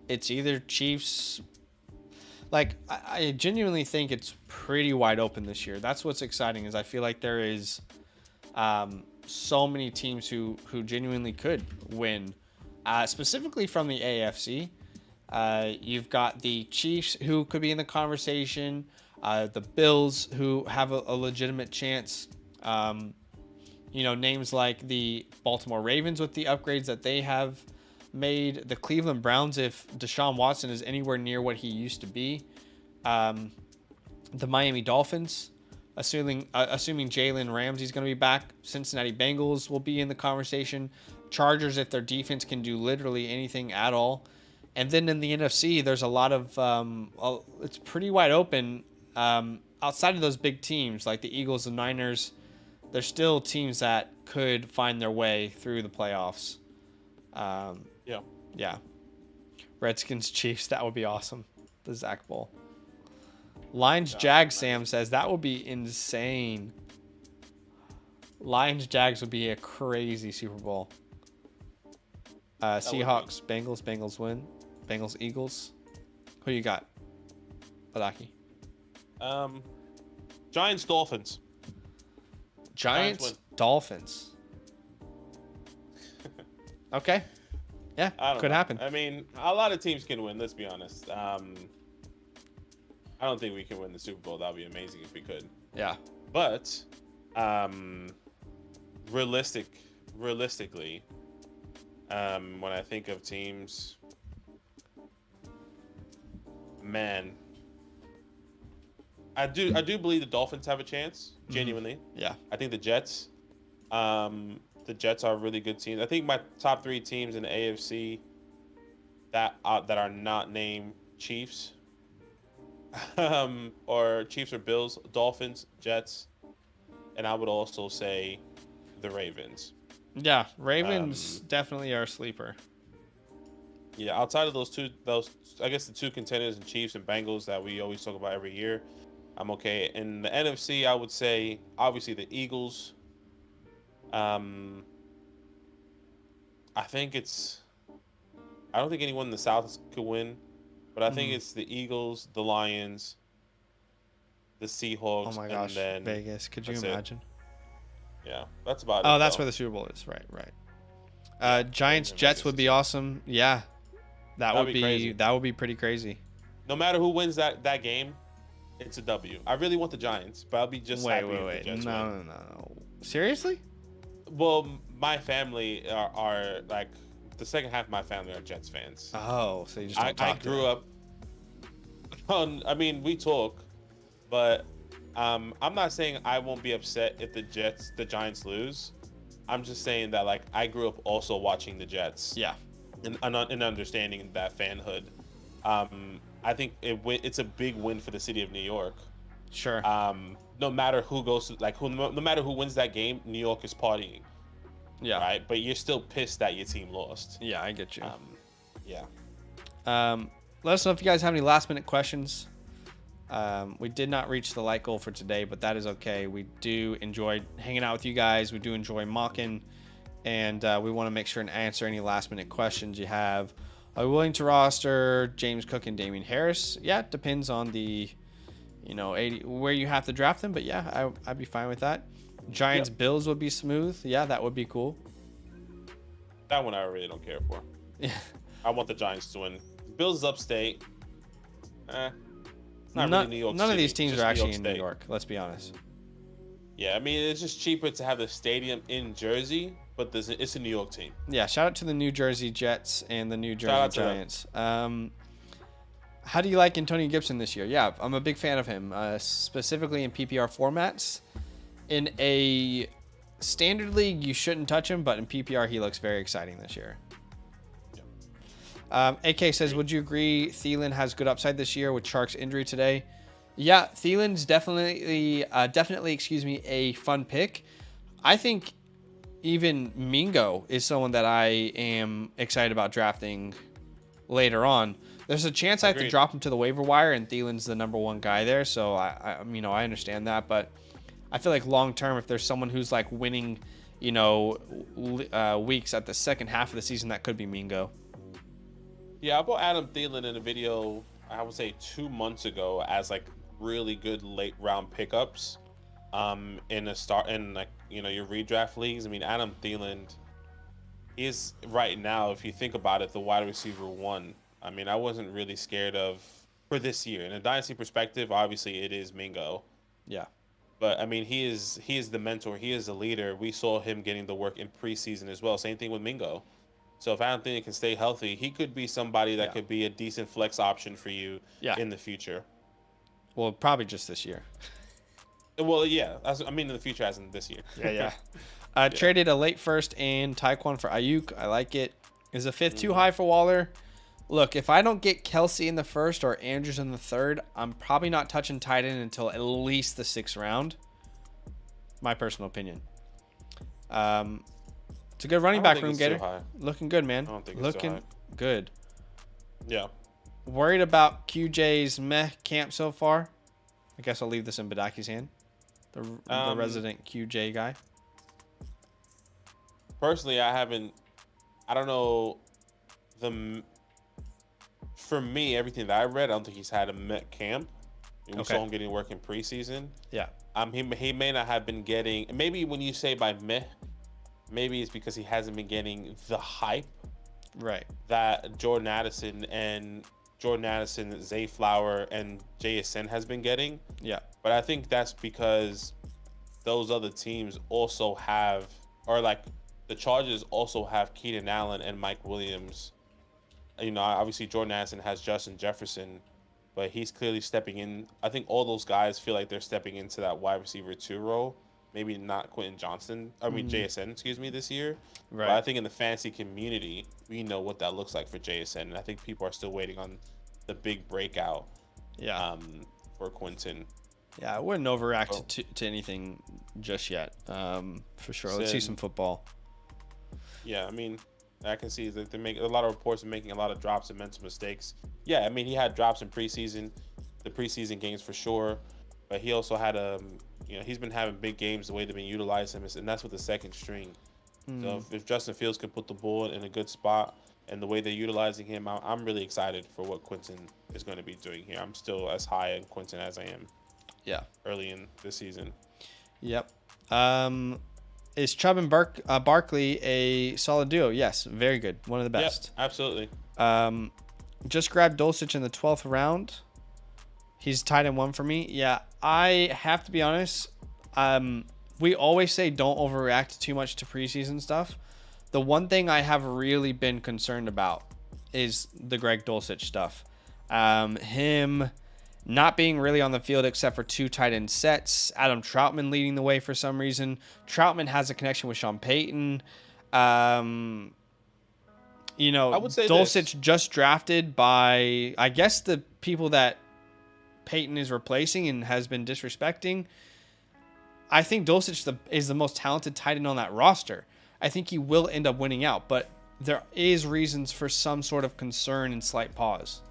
it's either Chiefs. Like, I genuinely think it's pretty wide open this year. That's what's exciting, is I feel like there is so many teams who genuinely could win, specifically from the AFC. You've got the Chiefs, who could be in the conversation, the Bills, who have a legitimate chance. Names like the Baltimore Ravens with the upgrades that they have made, the Cleveland Browns if Deshaun Watson is anywhere near what he used to be, the Miami Dolphins, assuming Jalen Ramsey's going to be back. Cincinnati Bengals will be in the conversation. Chargers, if their defense can do literally anything at all. And then in the NFC, there's a lot of it's pretty wide open. Outside of those big teams like the Eagles and Niners, there's still teams that could find their way through the playoffs. Yeah. Redskins Chiefs. That would be awesome. The Zach Bowl. Lions Jags. Sam says that would be insane. Lions Jags would be a crazy Super Bowl. Seahawks Bengals. Bengals win. Bengals Eagles. Who you got? Badaki. Giants Dolphins. Giants Dolphins. Okay. Yeah, could happen. I mean, a lot of teams can win. Let's be honest. I don't think we can win the Super Bowl. That would be amazing if we could. Yeah. But realistically, when I think of teams, man, I do believe the Dolphins have a chance. Genuinely. Yeah. I think the Jets. The Jets are a really good team. I think my top 3 teams in the AFC that are not named Chiefs, or Chiefs or Bills, Dolphins, Jets, and I would also say the Ravens. Yeah, Ravens definitely are a sleeper. Yeah, outside of those I guess the 2 contenders, the Chiefs and Bengals that we always talk about every year, I'm okay. In the NFC, I would say obviously the Eagles. I don't think anyone in the South could win, but I think it's the Eagles, the Lions, the Seahawks. Oh my gosh, and then Vegas. Could you imagine? Yeah, that's about it. Oh, that's where the Super Bowl is. Right. Giants Jets would be awesome. Yeah. That would be crazy. That would be pretty crazy. No matter who wins that game, it's a W. I really want the Giants, but I'll be just happy if the Jets win. No. Seriously? Well, my family are like the second half of my family are Jets fans. Oh, so you just don't talk I grew up. I mean, we talk, but I'm not saying I won't be upset if the Giants lose. I'm just saying that like I grew up also watching the Jets. Yeah. And understanding that fanhood. I think it's a big win for the city of New York. Sure. No matter who goes no matter who wins that game, New York is partying. Yeah. Right, but you're still pissed that your team lost. Yeah, I get you. Yeah. Let us know if you guys have any last minute questions. We did not reach the like goal for today, but that is okay. We do enjoy hanging out with you guys. We do enjoy mocking, and we want to make sure and answer any last minute questions you have. Are we willing to roster James Cook and Damian Harris? Yeah, it depends on the 80 where you have to draft them, but yeah, I'd be fine with that. Giants Bills would be smooth. Yeah, that would be cool. That one I really don't care for. Yeah. I want the Giants to win. Bills is upstate. It's not really New York None City. of these teams are actually in New State. York, let's be honest. Yeah, I mean, it's just cheaper to have the stadium in Jersey, but it's a New York team. Yeah, shout out to the New Jersey Jets and the New Jersey Giants. How do you like Antonio Gibson this year? Yeah, I'm a big fan of him, specifically in PPR formats. In a standard league, you shouldn't touch him, but in PPR, he looks very exciting this year. AK says, would you agree Thielen has good upside this year with Chark's injury today? Yeah, Thielen's definitely, a fun pick. I think even Mingo is someone that I am excited about drafting later on. There's a chance I have to drop him to the waiver wire, and Thielen's the number 1 guy there. So I understand that, but I feel like long term, if there's someone who's like winning, weeks at the second half of the season, that could be Mingo. Yeah, I bought Adam Thielen in a video, I would say 2 months ago, as like really good late round pickups. In your redraft leagues. I mean, Adam Thielen is right now, if you think about it, the wide receiver 1. I mean, I wasn't really scared of for this year. In a dynasty perspective, obviously it is Mingo. Yeah. But I mean, he is the mentor. He is the leader. We saw him getting the work in preseason as well. Same thing with Mingo. So if Adam Thielen can stay healthy, he could be somebody that could be a decent flex option for you in the future. Well, probably just this year. Well, yeah. In the future, as in this year. Yeah. Traded a late first and Tyquan for Ayuk. I like it. Is a 5th too high for Waller? Look, if I don't get Kelsey in the first or Andrews in the third, I'm probably not touching tight end until at least the 6th round. My personal opinion. It's a good running back room, Gator. Looking good, man. I don't think looking it's so high. good. Yeah. Worried about QJ's meh camp so far? I guess I'll leave this in Badaki's hand. The resident QJ guy. Personally, I don't know the. For me, everything that I read, I don't think he's had a Met camp. We saw him getting work in preseason. Yeah. He may not have been getting. Maybe when you say by meh, maybe it's because he hasn't been getting the hype. Right. That Jordan Addison, Zay Flower, and JSN has been getting. Yeah. But I think that's because those other teams also have, or like the Chargers also have Keenan Allen and Mike Williams. You know, obviously Jordan Addison has Justin Jefferson, but he's clearly stepping in. I think all those guys feel like they're stepping into that wide receiver 2 role. Maybe not Quentin Johnston. JSN, excuse me, this year. Right. But I think in the fantasy community, we know what that looks like for JSN. And I think people are still waiting on the big breakout. Yeah. For Quentin. Yeah, I wouldn't overreact to anything just yet. For sure. Let's see some football. Yeah, I mean, I can see that they make a lot of reports of making a lot of drops and mental mistakes. Yeah, I mean, he had drops in preseason, the preseason games for sure, but he also had he's been having big games the way they've been utilizing him, and that's with the second string. So if Justin Fields can put the ball in a good spot and the way they're utilizing him, I'm really excited for what Quentin is going to be doing here. I'm still as high on Quentin as I am. Yeah. Early in this season. Yep. Is Chubb and Barkley a solid duo? Yes, very good. One of the best. Yep, absolutely. Just grabbed Dulcich in the 12th round. He's tied in 1 for me. Yeah, I have to be honest. We always say don't overreact too much to preseason stuff. The one thing I have really been concerned about is the Greg Dulcich stuff. Him not being really on the field except for 2 tight end sets. Adam Troutman leading the way for some reason. Troutman has a connection with Sean Payton. I would say Dulcich just drafted by, I guess, the people that Payton is replacing and has been disrespecting. I think Dulcich is the most talented tight end on that roster. I think he will end up winning out, but there is reasons for some sort of concern and slight pause.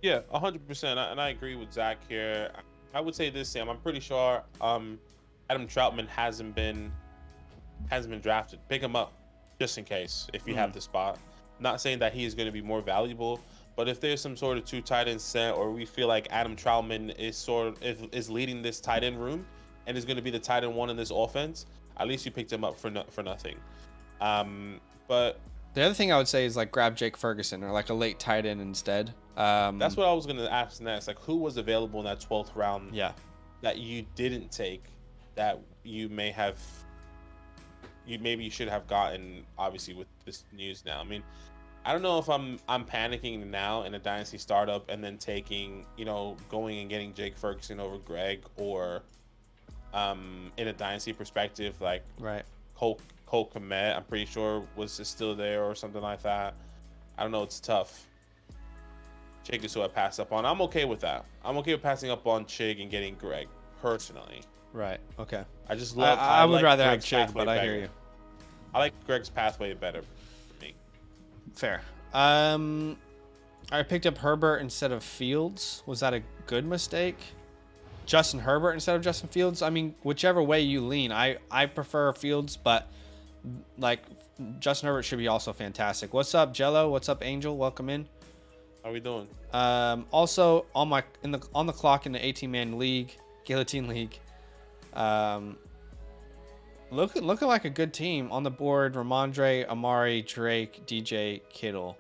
Yeah, 100%, and I agree with Zach here. I would say this, Sam. I'm pretty sure Adam Troutman hasn't been drafted. Pick him up just in case if you have the spot. Not saying that he is going to be more valuable, but if there's some sort of 2 tight end set, or we feel like Adam Troutman is leading this tight end room and is going to be the tight end 1 in this offense, at least you picked him up for nothing. But the other thing I would say is like grab Jake Ferguson or like a late tight end instead. That's what I was going to ask next. Like, who was available in that 12th round? Yeah. That you didn't take, that you maybe should have gotten. Obviously, with this news now, I mean, I don't know if I'm panicking now in a dynasty startup and then taking, going and getting Jake Ferguson over Greg, or in a dynasty perspective, like right. Cole Kmet, I'm pretty sure was still there or something like that. I don't know. It's tough. Chig is who I passed up on. I'm okay with that. I'm okay with passing up on Chig and getting Greg, personally. Right. Okay. I just love. I would like rather Greg's have Chig, but I hear you. I like Greg's pathway better. For me. Fair. I picked up Herbert instead of Fields. Was that a good mistake? Justin Herbert instead of Justin Fields? I mean, whichever way you lean. I prefer Fields, but like Justin Herbert should be also fantastic. What's up, Jello? What's up, Angel? Welcome in. How we doing? Also on the clock in the 18-man league, Guillotine League. Looking like a good team on the board. Ramondre, Amari, Drake, DJ, Kittle.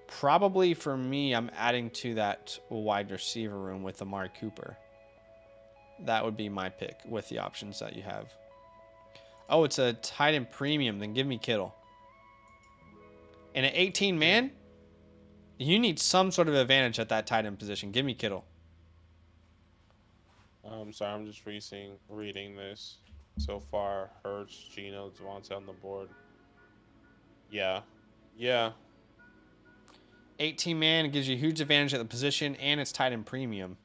Probably for me, I'm adding to that wide receiver room with Amari Cooper. That would be my pick with the options that you have. Oh, it's a tight end premium. Then give me Kittle. In an 18-man, you need some sort of advantage at that tight end position. Give me Kittle. I'm sorry, I'm just reading this. So far, Hurts, Geno, Devontae on the board. Yeah. 18-man gives you a huge advantage at the position, and it's tight end premium.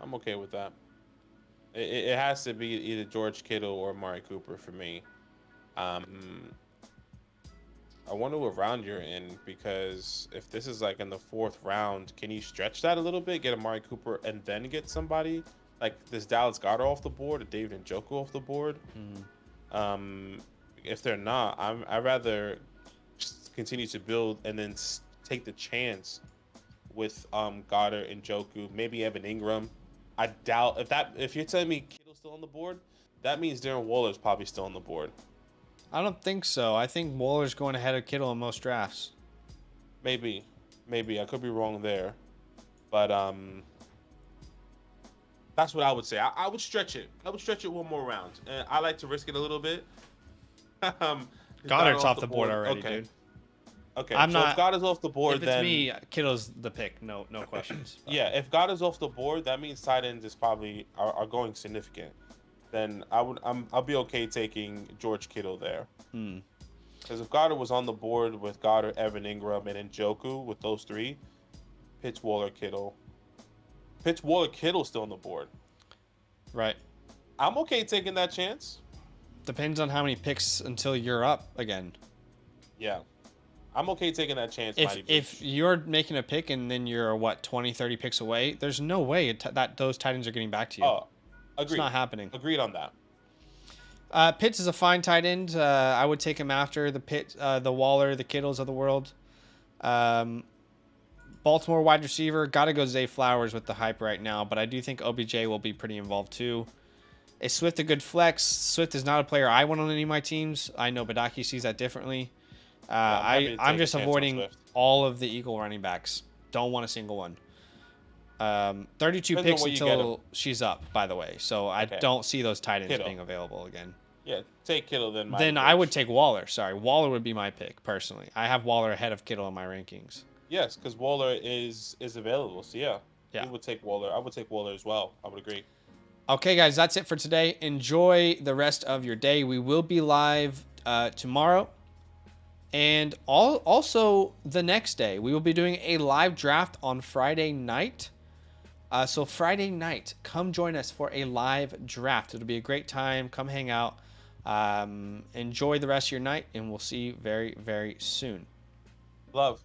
I'm okay with that. It has to be either George Kittle or Amari Cooper for me. I wonder what round you're in, because if this is like in the 4th round, can you stretch that a little bit, get Amari Cooper, and then get somebody like this Dallas Goedert off the board, or David Njoku off the board? If they're not, I'd rather just continue to build and then take the chance with Goddard and Njoku, maybe Evan Ingram. I doubt if you're telling me Kittle's still on the board, that means Darren Waller's probably still on the board. I don't think so. I think Waller's going ahead of Kittle in most drafts. Maybe I could be wrong there, but that's what I would say. I would stretch it. I would stretch it one more round, and I like to risk it a little bit. Goddard's off the board already, okay. dude. Okay, I'm so not. if Goddard's off the board, If it's then me, Kittle's the pick. No questions. yeah, if Goddard's off the board, that means tight ends is probably are going significant. Then I'll be okay taking George Kittle there. Because if Goddard was on the board with Goddard, Evan Ingram, and Njoku, with those three, Pitts, Waller, Kittle. Pitts, Waller, Kittle still on the board. Right. I'm okay taking that chance. Depends on how many picks until you're up again. Yeah. I'm okay taking that chance. If you're making a pick and then you're, 20, 30 picks away, there's no way that those tight ends are getting back to you. Oh, agreed. It's not happening. Agreed on that. Pitts is a fine tight end. I would take him after the Waller, the Kittles of the world. Baltimore wide receiver, got to go Zay Flowers with the hype right now, but I do think OBJ will be pretty involved too. Is Swift a good flex? Swift is not a player I want on any of my teams. I know Badaki sees that differently. I'm just avoiding all of the Eagle running backs. Don't want a single one. 32 picks until she's up, by the way. So I don't see those tight ends being available again. Yeah, take Kittle then. Then I would take Waller. Sorry, Waller would be my pick personally. I have Waller ahead of Kittle in my rankings. Yes, because Waller is available. So yeah, we would take Waller. I would take Waller as well. I would agree. Okay, guys, that's it for today. Enjoy the rest of your day. We will be live tomorrow. And also the next day, we will be doing a live draft on Friday night. So Friday night, come join us for a live draft. It'll be a great time. Come hang out. Enjoy the rest of your night, and we'll see you very, very soon. Love.